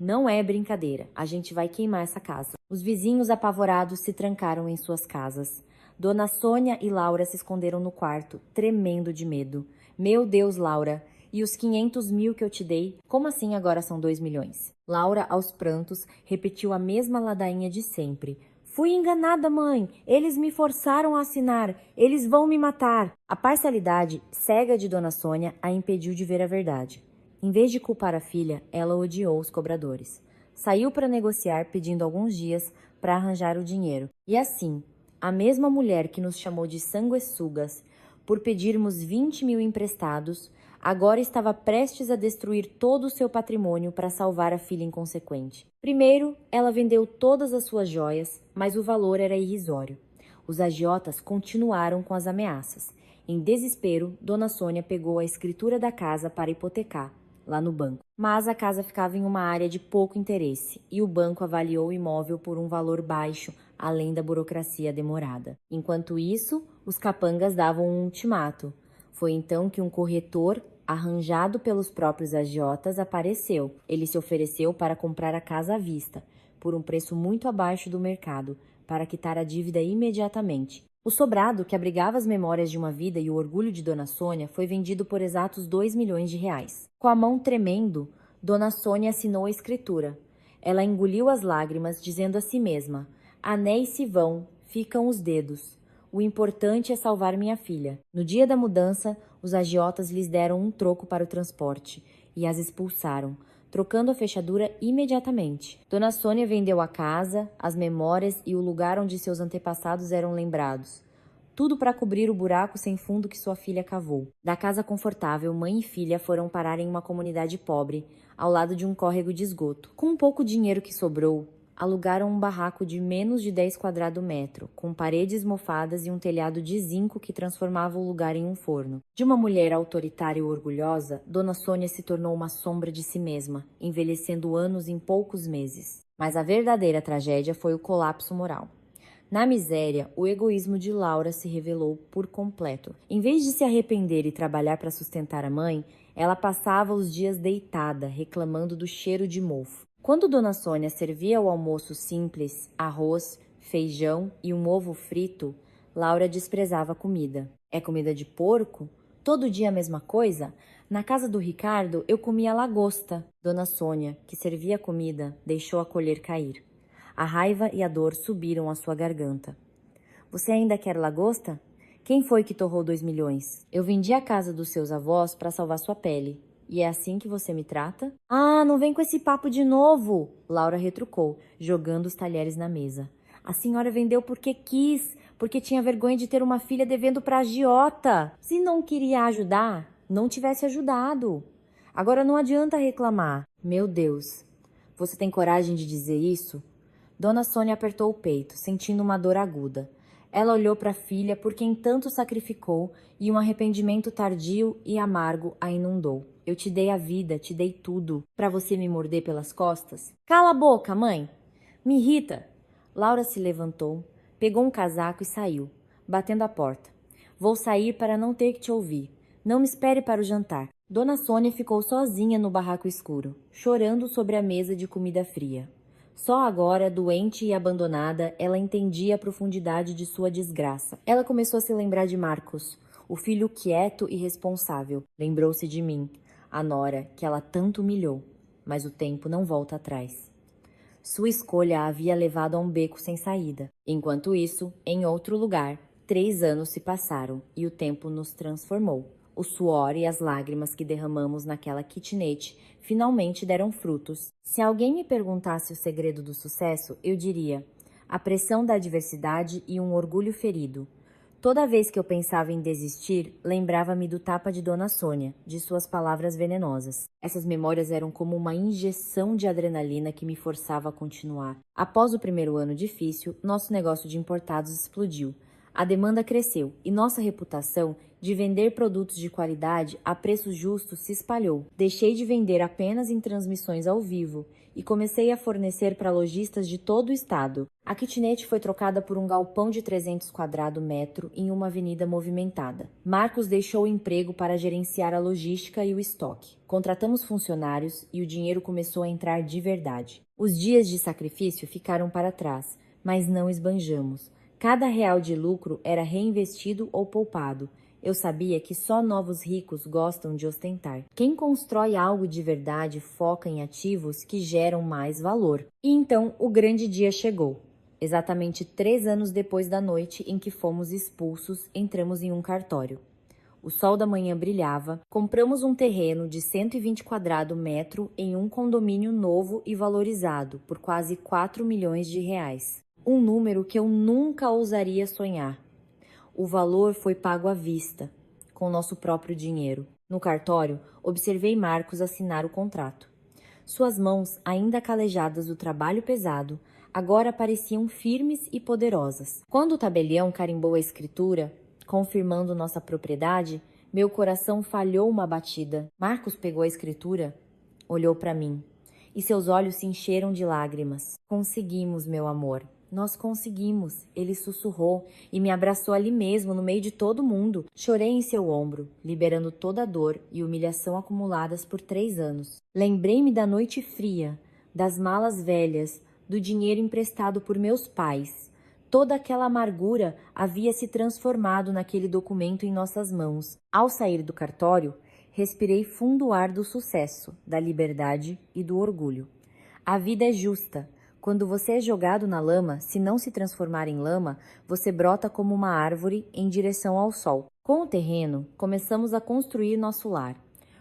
Não é brincadeira. A gente vai queimar essa casa. Os vizinhos apavorados se trancaram em suas casas. Dona Sônia e Laura se esconderam no quarto, tremendo de medo. Meu Deus, Laura, e os 500 mil que eu te dei? Como assim agora são 2 milhões? Laura, aos prantos, repetiu a mesma ladainha de sempre. Fui enganada, mãe. Eles me forçaram a assinar. Eles vão me matar. A parcialidade cega de Dona Sônia a impediu de ver a verdade. Em vez de culpar a filha, ela odiou os cobradores. Saiu para negociar, pedindo alguns dias para arranjar o dinheiro. E assim, a mesma mulher que nos chamou de sanguessugas por pedirmos 20 mil emprestados, agora estava prestes a destruir todo o seu patrimônio para salvar a filha inconsequente. Primeiro, ela vendeu todas as suas joias, mas o valor era irrisório. Os agiotas continuaram com as ameaças. Em desespero, Dona Sônia pegou a escritura da casa para hipotecar, lá no banco. Mas a casa ficava em uma área de pouco interesse e o banco avaliou o imóvel por um valor baixo, além da burocracia demorada. Enquanto isso, os capangas davam um ultimato. Foi então que um corretor, arranjado pelos próprios agiotas, apareceu. Ele se ofereceu para comprar a casa à vista, por um preço muito abaixo do mercado, para quitar a dívida imediatamente. O sobrado, que abrigava as memórias de uma vida e o orgulho de Dona Sônia, foi vendido por exatos 2 milhões de reais. Com a mão tremendo, Dona Sônia assinou a escritura. Ela engoliu as lágrimas, dizendo a si mesma: anéis se vão, ficam os dedos. O importante é salvar minha filha. No dia da mudança, os agiotas lhes deram um troco para o transporte e as expulsaram, trocando a fechadura imediatamente. Dona Sônia vendeu a casa, as memórias e o lugar onde seus antepassados eram lembrados. Tudo para cobrir o buraco sem fundo que sua filha cavou. Da casa confortável, mãe e filha foram parar em uma comunidade pobre, ao lado de um córrego de esgoto. Com um pouco dinheiro que sobrou, alugaram um barraco de menos de 10 quadrados metro, com paredes mofadas e um telhado de zinco que transformava o lugar em um forno. De uma mulher autoritária e orgulhosa, Dona Sônia se tornou uma sombra de si mesma, envelhecendo anos em poucos meses. Mas a verdadeira tragédia foi o colapso moral. Na miséria, o egoísmo de Laura se revelou por completo. Em vez de se arrepender e trabalhar para sustentar a mãe, ela passava os dias deitada, reclamando do cheiro de mofo. Quando Dona Sônia servia o almoço simples, arroz, feijão e um ovo frito, Laura desprezava a comida. É comida de porco? Todo dia a mesma coisa? Na casa do Ricardo, eu comia lagosta. Dona Sônia, que servia a comida, deixou a colher cair. A raiva e a dor subiram à sua garganta. Você ainda quer lagosta? Quem foi que torrou 2 milhões? Eu vendi a casa dos seus avós para salvar sua pele. E é assim que você me trata? Ah, não vem com esse papo de novo! Laura retrucou, jogando os talheres na mesa. A senhora vendeu porque quis, porque tinha vergonha de ter uma filha devendo para agiota. Se não queria ajudar, não tivesse ajudado. Agora não adianta reclamar. Meu Deus, você tem coragem de dizer isso? Dona Sônia apertou o peito, sentindo uma dor aguda. Ela olhou para a filha por quem tanto sacrificou e um arrependimento tardio e amargo a inundou. Eu te dei a vida, te dei tudo, para você me morder pelas costas? Cala a boca, mãe! Me irrita! Laura se levantou, pegou um casaco e saiu, batendo a porta. Vou sair para não ter que te ouvir. Não me espere para o jantar. Dona Sônia ficou sozinha no barraco escuro, chorando sobre a mesa de comida fria. Só agora, doente e abandonada, ela entendia a profundidade de sua desgraça. Ela começou a se lembrar de Marcos, o filho quieto e responsável. Lembrou-se de mim, a nora que ela tanto humilhou, mas o tempo não volta atrás. Sua escolha a havia levado a um beco sem saída. Enquanto isso, em outro lugar, 3 anos se passaram e o tempo nos transformou. O suor e as lágrimas que derramamos naquela kitnet finalmente deram frutos. Se alguém me perguntasse o segredo do sucesso, eu diria: a pressão da adversidade e um orgulho ferido. Toda vez que eu pensava em desistir, lembrava-me do tapa de Dona Sônia, de suas palavras venenosas. Essas memórias eram como uma injeção de adrenalina que me forçava a continuar. Após o primeiro ano difícil, nosso negócio de importados explodiu. A demanda cresceu e nossa reputação de vender produtos de qualidade a preços justos se espalhou. Deixei de vender apenas em transmissões ao vivo e comecei a fornecer para lojistas de todo o estado. A kitnet foi trocada por um galpão de 300 quadrados metro em uma avenida movimentada. Marcos deixou o emprego para gerenciar a logística e o estoque. Contratamos funcionários e o dinheiro começou a entrar de verdade. Os dias de sacrifício ficaram para trás, mas não esbanjamos. Cada real de lucro era reinvestido ou poupado. Eu sabia que só novos ricos gostam de ostentar. Quem constrói algo de verdade foca em ativos que geram mais valor. E então o grande dia chegou. Exatamente 3 anos depois da noite em que fomos expulsos, entramos em um cartório. O sol da manhã brilhava. Compramos um terreno de 120 quadrados metro em um condomínio novo e valorizado por quase 4 milhões de reais. Um número que eu nunca ousaria sonhar. O valor foi pago à vista, com nosso próprio dinheiro. No cartório, observei Marcos assinar o contrato. Suas mãos, ainda calejadas do trabalho pesado, agora pareciam firmes e poderosas. Quando o tabelião carimbou a escritura, confirmando nossa propriedade, meu coração falhou uma batida. Marcos pegou a escritura, olhou para mim, e seus olhos se encheram de lágrimas. Conseguimos, meu amor. Nós conseguimos, ele sussurrou e me abraçou ali mesmo, no meio de todo mundo. Chorei em seu ombro, liberando toda a dor e humilhação acumuladas por 3 anos. Lembrei-me da noite fria, das malas velhas, do dinheiro emprestado por meus pais. Toda aquela amargura havia se transformado naquele documento em nossas mãos. Ao sair do cartório, respirei fundo o ar do sucesso, da liberdade e do orgulho. A vida é justa. Quando você é jogado na lama, se não se transformar em lama, você brota como uma árvore em direção ao sol. Com o terreno, começamos a construir nosso lar.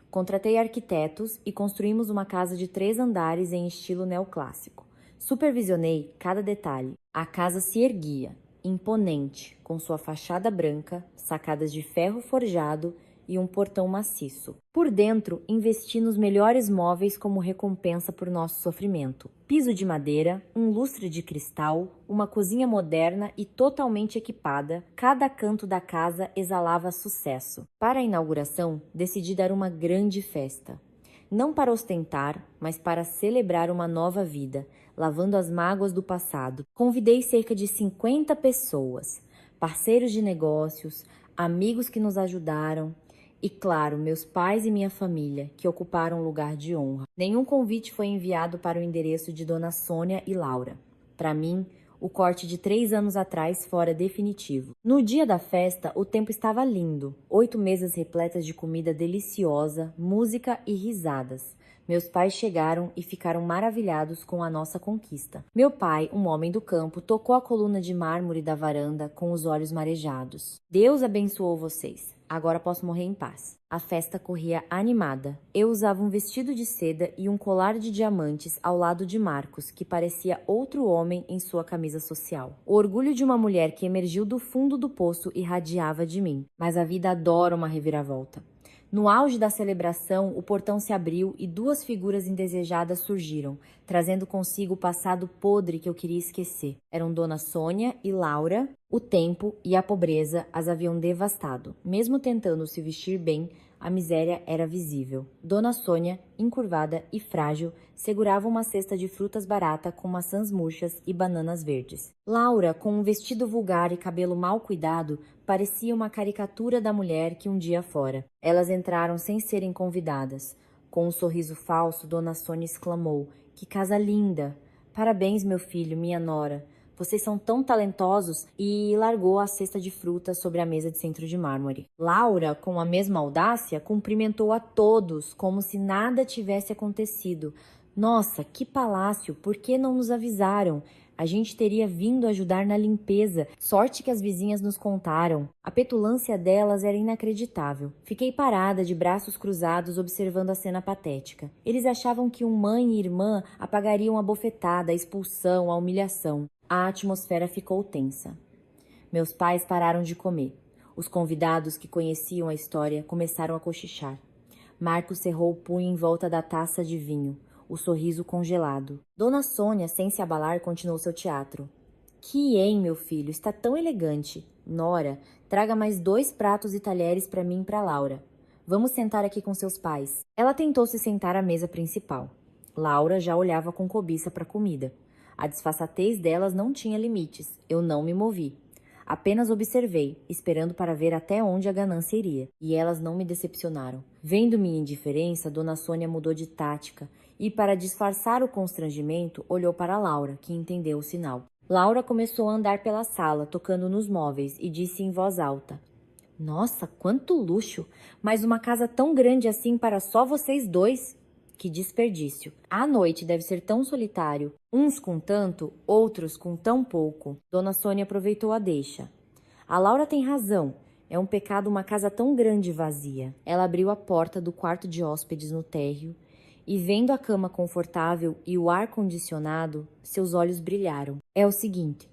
Contratei arquitetos e construímos uma casa de 3 andares em estilo neoclássico. Supervisionei cada detalhe. A casa se erguia, imponente, com sua fachada branca, sacadas de ferro forjado e um portão maciço. Por dentro, investi nos melhores móveis como recompensa por nosso sofrimento. Piso de madeira, um lustre de cristal, uma cozinha moderna e totalmente equipada, cada canto da casa exalava sucesso. Para a inauguração, decidi dar uma grande festa. Não para ostentar, mas para celebrar uma nova vida, lavando as mágoas do passado. Convidei cerca de 50 pessoas, parceiros de negócios, amigos que nos ajudaram, e, claro, meus pais e minha família, que ocuparam um lugar de honra. Nenhum convite foi enviado para o endereço de Dona Sônia e Laura. Para mim, o corte de 3 anos atrás fora definitivo. No dia da festa, o tempo estava lindo. 8 mesas repletas de comida deliciosa, música e risadas. Meus pais chegaram e ficaram maravilhados com a nossa conquista. Meu pai, um homem do campo, tocou a coluna de mármore da varanda com os olhos marejados. Deus abençoou vocês. Agora posso morrer em paz. A festa corria animada. Eu usava um vestido de seda e um colar de diamantes ao lado de Marcos, que parecia outro homem em sua camisa social. O orgulho de uma mulher que emergiu do fundo do poço irradiava de mim. Mas a vida adora uma reviravolta. No auge da celebração, o portão se abriu e 2 figuras indesejadas surgiram, trazendo consigo o passado podre que eu queria esquecer. Eram Dona Sônia e Laura. O tempo e a pobreza as haviam devastado. Mesmo tentando se vestir bem, a miséria era visível. Dona Sônia, encurvada e frágil, segurava uma cesta de frutas barata com maçãs murchas e bananas verdes. Laura, com um vestido vulgar e cabelo mal cuidado, parecia uma caricatura da mulher que um dia fora. Elas entraram sem serem convidadas. Com um sorriso falso, Dona Sônia exclamou: "Que casa linda! Parabéns, meu filho, minha nora. Vocês são tão talentosos", e largou a cesta de frutas sobre a mesa de centro de mármore. Laura, com a mesma audácia, cumprimentou a todos como se nada tivesse acontecido. "Nossa, que palácio! Por que não nos avisaram? A gente teria vindo ajudar na limpeza. Sorte que as vizinhas nos contaram." A petulância delas era inacreditável. Fiquei parada, de braços cruzados, observando a cena patética. Eles achavam que mãe e irmã apagariam a bofetada, a expulsão, a humilhação. A atmosfera ficou tensa. Meus pais pararam de comer. Os convidados que conheciam a história começaram a cochichar. Marcos cerrou o punho em volta da taça de vinho, o sorriso congelado. Dona Sônia, sem se abalar, continuou seu teatro. Meu filho, está tão elegante. Nora, traga mais 2 pratos e talheres para mim e para Laura. Vamos sentar aqui com seus pais." Ela tentou se sentar à mesa principal. Laura já olhava com cobiça para a comida. A disfarçatez delas não tinha limites. Eu não me movi. Apenas observei, esperando para ver até onde a ganância iria. E elas não me decepcionaram. Vendo minha indiferença, Dona Sônia mudou de tática e, para disfarçar o constrangimento, olhou para Laura, que entendeu o sinal. Laura começou a andar pela sala, tocando nos móveis, e disse em voz alta: "Nossa, quanto luxo! Mas uma casa tão grande assim para só vocês 2? Que desperdício! À noite deve ser tão solitário. Uns com tanto, outros com tão pouco." Dona Sônia aproveitou a deixa. "A Laura tem razão. É um pecado uma casa tão grande e vazia. Ela abriu a porta do quarto de hóspedes no térreo e, vendo a cama confortável e o ar-condicionado, seus olhos brilharam. É o seguinte,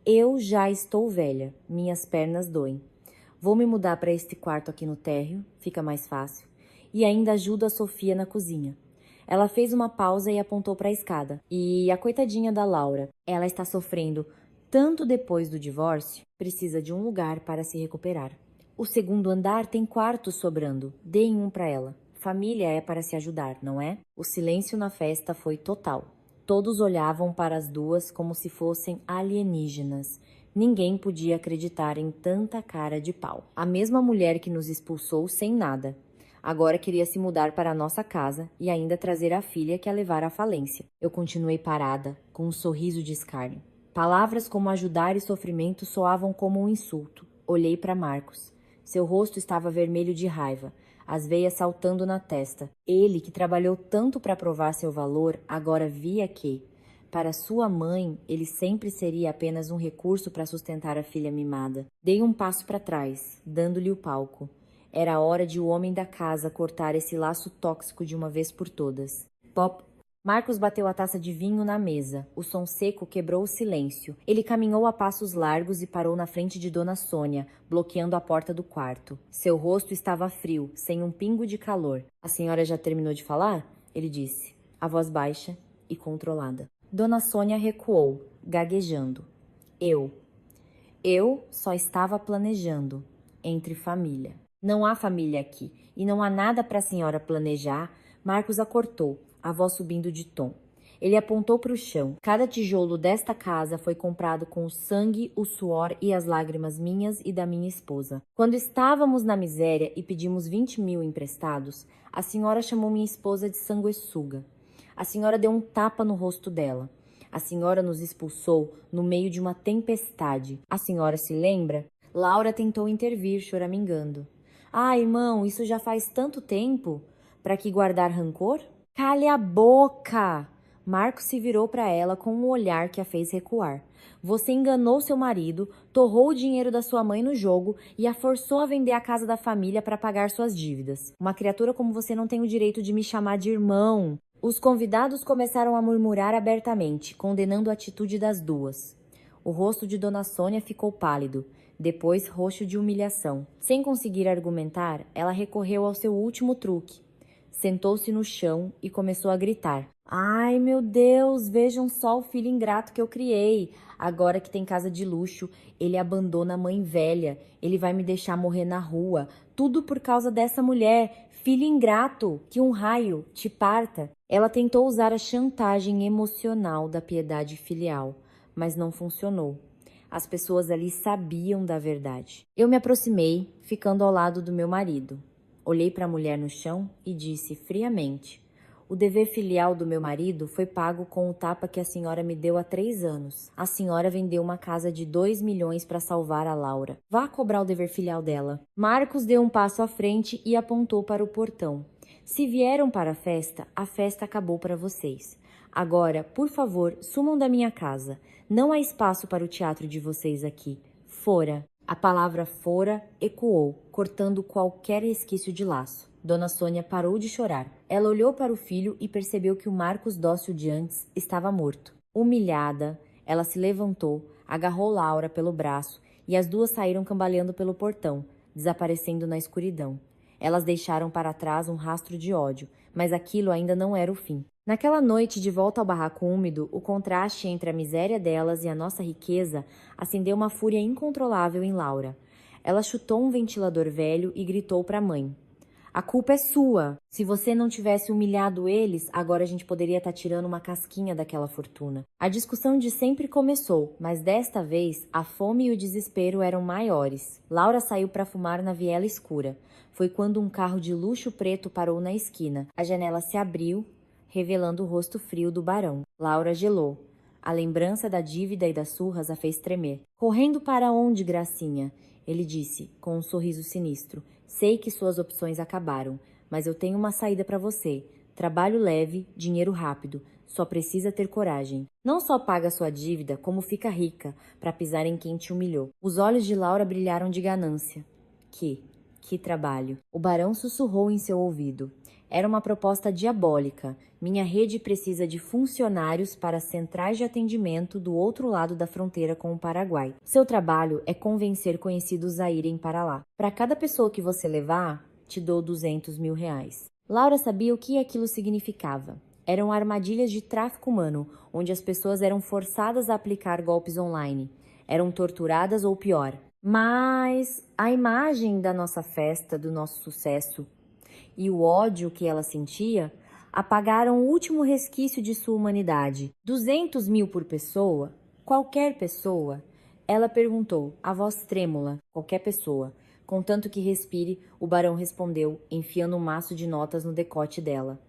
eu já estou velha, minhas pernas doem. Vou me mudar para este quarto aqui no térreo, fica mais fácil. E ainda ajudo a Sofia na cozinha. Ela fez uma pausa e apontou para a escada. E a coitadinha da Laura, ela está sofrendo tanto depois do divórcio, precisa de um lugar para se recuperar. O segundo andar tem quartos sobrando, deem um para ela. Família é para se ajudar, não é? O silêncio na festa foi total. Todos olhavam para as duas como se fossem alienígenas. Ninguém podia acreditar em tanta cara de pau. A mesma mulher que nos expulsou sem nada. Agora queria se mudar para a nossa casa e ainda trazer a filha que a levara à falência. Eu continuei parada, com um sorriso de escárnio. Palavras como ajudar e sofrimento soavam como um insulto. Olhei para Marcos. Seu rosto estava vermelho de raiva, as veias saltando na testa. Ele, que trabalhou tanto para provar seu valor, agora via que, para sua mãe, ele sempre seria apenas um recurso para sustentar a filha mimada. Dei um passo para trás, dando-lhe o palco. Era a hora de o homem da casa cortar esse laço tóxico de uma vez por todas. Pop. Marcos bateu a taça de vinho na mesa. O som seco quebrou o silêncio. Ele caminhou a passos largos e parou na frente de Dona Sônia, bloqueando a porta do quarto. Seu rosto estava frio, sem um pingo de calor. A senhora já terminou de falar? Ele disse, a voz baixa e controlada. Dona Sônia recuou, gaguejando. Eu só estava planejando. Entre família. Não há família aqui, e não há nada para a senhora planejar. Marcos a cortou, a voz subindo de tom. Ele apontou para o chão. Cada tijolo desta casa foi comprado com o sangue, o suor e as lágrimas minhas e da minha esposa. Quando estávamos na miséria e pedimos 20 mil emprestados, a senhora chamou minha esposa de sanguessuga. A senhora deu um tapa no rosto dela. A senhora nos expulsou no meio de uma tempestade. A senhora se lembra? Laura tentou intervir, choramingando. Ah, irmão, isso já faz tanto tempo. Para que guardar rancor? Cale a boca! Marcos se virou para ela com um olhar que a fez recuar. Você enganou seu marido, torrou o dinheiro da sua mãe no jogo e a forçou a vender a casa da família para pagar suas dívidas. Uma criatura como você não tem o direito de me chamar de irmão. Os convidados começaram a murmurar abertamente, condenando a atitude das duas. O rosto de Dona Sônia ficou pálido, depois roxo de humilhação. Sem conseguir argumentar, ela recorreu ao seu último truque. Sentou-se no chão e começou a gritar. Ai, meu Deus, vejam só o filho ingrato que eu criei. Agora que tem casa de luxo, ele abandona a mãe velha. Ele vai me deixar morrer na rua. Tudo por causa dessa mulher. Filho ingrato, que um raio te parta. Ela tentou usar a chantagem emocional da piedade filial, mas não funcionou. As pessoas ali sabiam da verdade. Eu me aproximei, ficando ao lado do meu marido. Olhei para a mulher no chão e disse friamente: o dever filial do meu marido foi pago com o tapa que a senhora me deu há 3 anos. A senhora vendeu uma casa de 2 milhões para salvar a Laura. Vá cobrar o dever filial dela. Marcos deu um passo à frente e apontou para o portão. Se vieram para a festa acabou para vocês. Agora, por favor, sumam da minha casa. Não há espaço para o teatro de vocês aqui. Fora. A palavra fora ecoou, cortando qualquer resquício de laço. Dona Sônia parou de chorar. Ela olhou para o filho e percebeu que o Marcos dócil de antes estava morto. Humilhada, ela se levantou, agarrou Laura pelo braço e as duas saíram cambaleando pelo portão, desaparecendo na escuridão. Elas deixaram para trás um rastro de ódio, mas aquilo ainda não era o fim. Naquela noite, de volta ao barraco úmido, o contraste entre a miséria delas e a nossa riqueza acendeu uma fúria incontrolável em Laura. Ela chutou um ventilador velho e gritou para a mãe. A culpa é sua. Se você não tivesse humilhado eles, agora a gente poderia estar tirando uma casquinha daquela fortuna. A discussão de sempre começou, mas desta vez a fome e o desespero eram maiores. Laura saiu para fumar na viela escura. Foi quando um carro de luxo preto parou na esquina. A janela se abriu, revelando o rosto frio do barão. Laura gelou. A lembrança da dívida e das surras a fez tremer. Correndo para onde, Gracinha? Ele disse, com um sorriso sinistro. Sei que suas opções acabaram, mas eu tenho uma saída para você. Trabalho leve, dinheiro rápido. Só precisa ter coragem. Não só paga sua dívida, como fica rica, para pisar em quem te humilhou. Os olhos de Laura brilharam de ganância. quê? Que trabalho? O barão sussurrou em seu ouvido. Era uma proposta diabólica. Minha rede precisa de funcionários para centrais de atendimento do outro lado da fronteira com o Paraguai. Seu trabalho é convencer conhecidos a irem para lá. Para cada pessoa que você levar, te dou 200 mil reais. Laura sabia o que aquilo significava. Eram armadilhas de tráfico humano, onde as pessoas eram forçadas a aplicar golpes online. Eram torturadas ou pior. Mas a imagem da nossa festa, do nosso sucesso e o ódio que ela sentia apagaram o último resquício de sua humanidade. 200 mil por pessoa? Qualquer pessoa? Ela perguntou, a voz trêmula. Qualquer pessoa. Contanto que respire, o barão respondeu, enfiando um maço de notas no decote dela.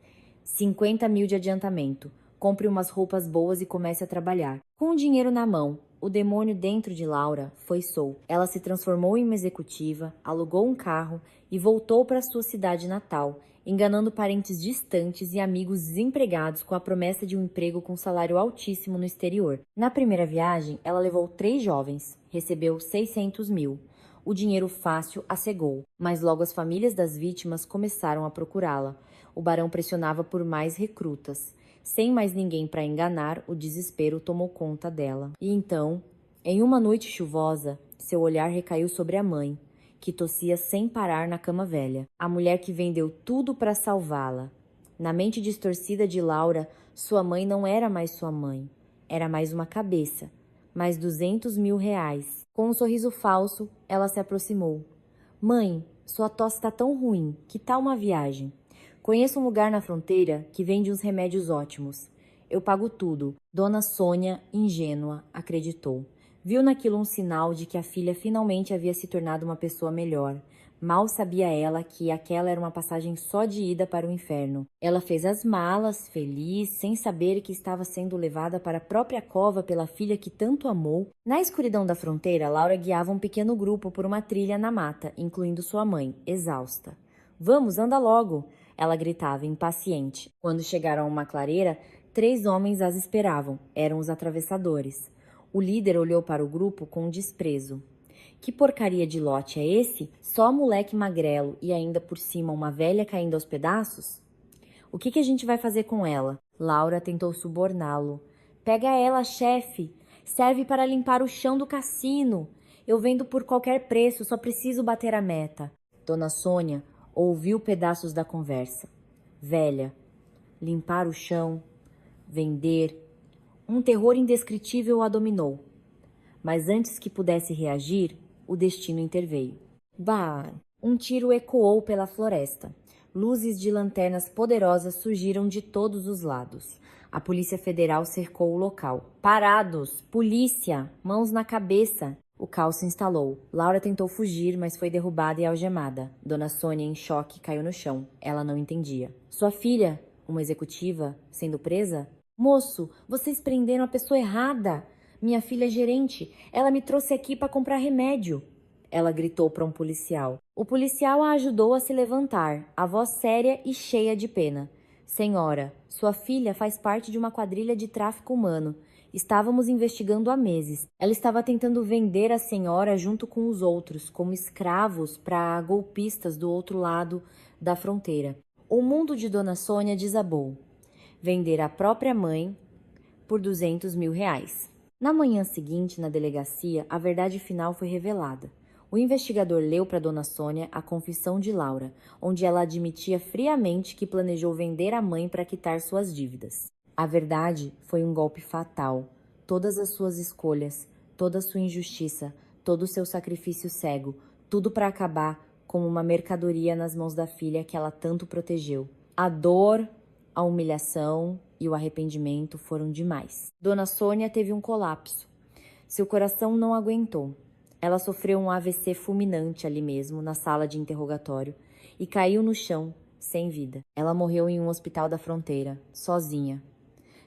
50 mil de adiantamento. Compre umas roupas boas e comece a trabalhar. Com o dinheiro na mão, o demônio dentro de Laura foi solto. Ela se transformou em uma executiva, alugou um carro e voltou para sua cidade natal, enganando parentes distantes e amigos desempregados com a promessa de um emprego com salário altíssimo no exterior. Na primeira viagem, ela levou 3 jovens, recebeu 600 mil. O dinheiro fácil a cegou, mas logo as famílias das vítimas começaram a procurá-la. O barão pressionava por mais recrutas. Sem mais ninguém para enganar, o desespero tomou conta dela. E então, em uma noite chuvosa, seu olhar recaiu sobre a mãe, que tossia sem parar na cama velha. A mulher que vendeu tudo para salvá-la. Na mente distorcida de Laura, sua mãe não era mais sua mãe. Era mais uma cabeça. Mais 200 mil reais. Com um sorriso falso, ela se aproximou. Mãe, sua tosse está tão ruim. Que tal uma viagem? Conheço um lugar na fronteira que vende uns remédios ótimos. Eu pago tudo. Dona Sônia, ingênua, acreditou. Viu naquilo um sinal de que a filha finalmente havia se tornado uma pessoa melhor. Mal sabia ela que aquela era uma passagem só de ida para o inferno. Ela fez as malas, feliz, sem saber que estava sendo levada para a própria cova pela filha que tanto amou. Na escuridão da fronteira, Laura guiava um pequeno grupo por uma trilha na mata, incluindo sua mãe, exausta. Vamos, anda logo! Ela gritava, impaciente. Quando chegaram a uma clareira, 3 homens as esperavam. Eram os atravessadores. O líder olhou para o grupo com desprezo. Que porcaria de lote é esse? Só moleque magrelo e ainda por cima uma velha caindo aos pedaços? O que a gente vai fazer com ela? Laura tentou suborná-lo. Pega ela, chefe. Serve para limpar o chão do cassino. Eu vendo por qualquer preço, só preciso bater a meta. Dona Sônia ouviu pedaços da conversa. Velha, limpar o chão, vender. Um terror indescritível a dominou. Mas antes que pudesse reagir, o destino interveio. Bah! Um tiro ecoou pela floresta. Luzes de lanternas poderosas surgiram de todos os lados. A Polícia Federal cercou o local. Parados! Polícia! Mãos na cabeça! O caos se instalou. Laura tentou fugir, mas foi derrubada e algemada. Dona Sônia, em choque, caiu no chão. Ela não entendia. Sua filha, uma executiva, sendo presa? Moço, vocês prenderam a pessoa errada. Minha filha é gerente. Ela me trouxe aqui para comprar remédio. Ela gritou para um policial. O policial a ajudou a se levantar, a voz séria e cheia de pena. Senhora, sua filha faz parte de uma quadrilha de tráfico humano. Estávamos investigando há meses. Ela estava tentando vender a senhora junto com os outros, como escravos para golpistas do outro lado da fronteira. O mundo de Dona Sônia desabou. Vender a própria mãe por 200 mil reais. Na manhã seguinte, na delegacia, a verdade final foi revelada. O investigador leu para Dona Sônia a confissão de Laura, onde ela admitia friamente que planejou vender a mãe para quitar suas dívidas. A verdade foi um golpe fatal. Todas as suas escolhas, toda a sua injustiça, todo o seu sacrifício cego, tudo para acabar como uma mercadoria nas mãos da filha que ela tanto protegeu. A dor, a humilhação e o arrependimento foram demais. Dona Sônia teve um colapso. Seu coração não aguentou. Ela sofreu um AVC fulminante ali mesmo, na sala de interrogatório, e caiu no chão, sem vida. Ela morreu em um hospital da fronteira, sozinha.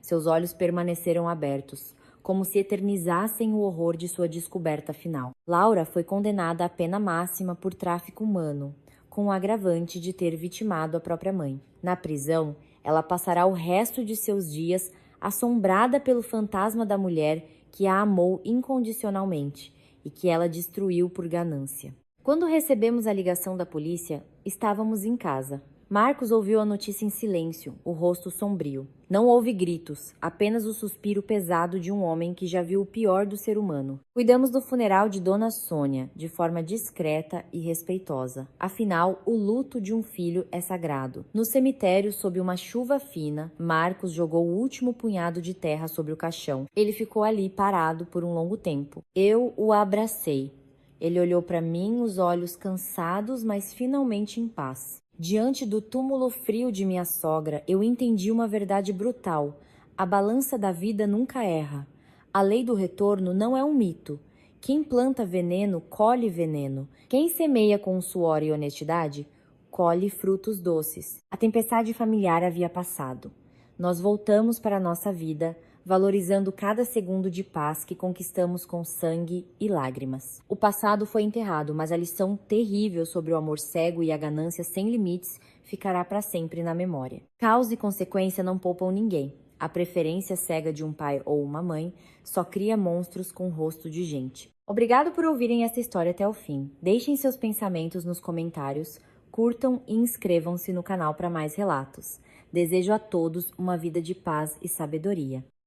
Seus olhos permaneceram abertos, como se eternizassem o horror de sua descoberta final. Laura foi condenada à pena máxima por tráfico humano, com o agravante de ter vitimado a própria mãe. Na prisão, ela passará o resto de seus dias assombrada pelo fantasma da mulher que a amou incondicionalmente e que ela destruiu por ganância. Quando recebemos a ligação da polícia, estávamos em casa. Marcos ouviu a notícia em silêncio, o rosto sombrio. Não houve gritos, apenas o suspiro pesado de um homem que já viu o pior do ser humano. Cuidamos do funeral de Dona Sônia, de forma discreta e respeitosa. Afinal, o luto de um filho é sagrado. No cemitério, sob uma chuva fina, Marcos jogou o último punhado de terra sobre o caixão. Ele ficou ali parado por um longo tempo. Eu o abracei. Ele olhou para mim, os olhos cansados, mas finalmente em paz. Diante do túmulo frio de minha sogra, eu entendi uma verdade brutal. A balança da vida nunca erra. A lei do retorno não é um mito. Quem planta veneno, colhe veneno. Quem semeia com suor e honestidade, colhe frutos doces. A tempestade familiar havia passado. Nós voltamos para a nossa vida, valorizando cada segundo de paz que conquistamos com sangue e lágrimas. O passado foi enterrado, mas a lição terrível sobre o amor cego e a ganância sem limites ficará para sempre na memória. Causa e consequência não poupam ninguém. A preferência cega de um pai ou uma mãe só cria monstros com rosto de gente. Obrigado por ouvirem essa história até o fim. Deixem seus pensamentos nos comentários, curtam e inscrevam-se no canal para mais relatos. Desejo a todos uma vida de paz e sabedoria.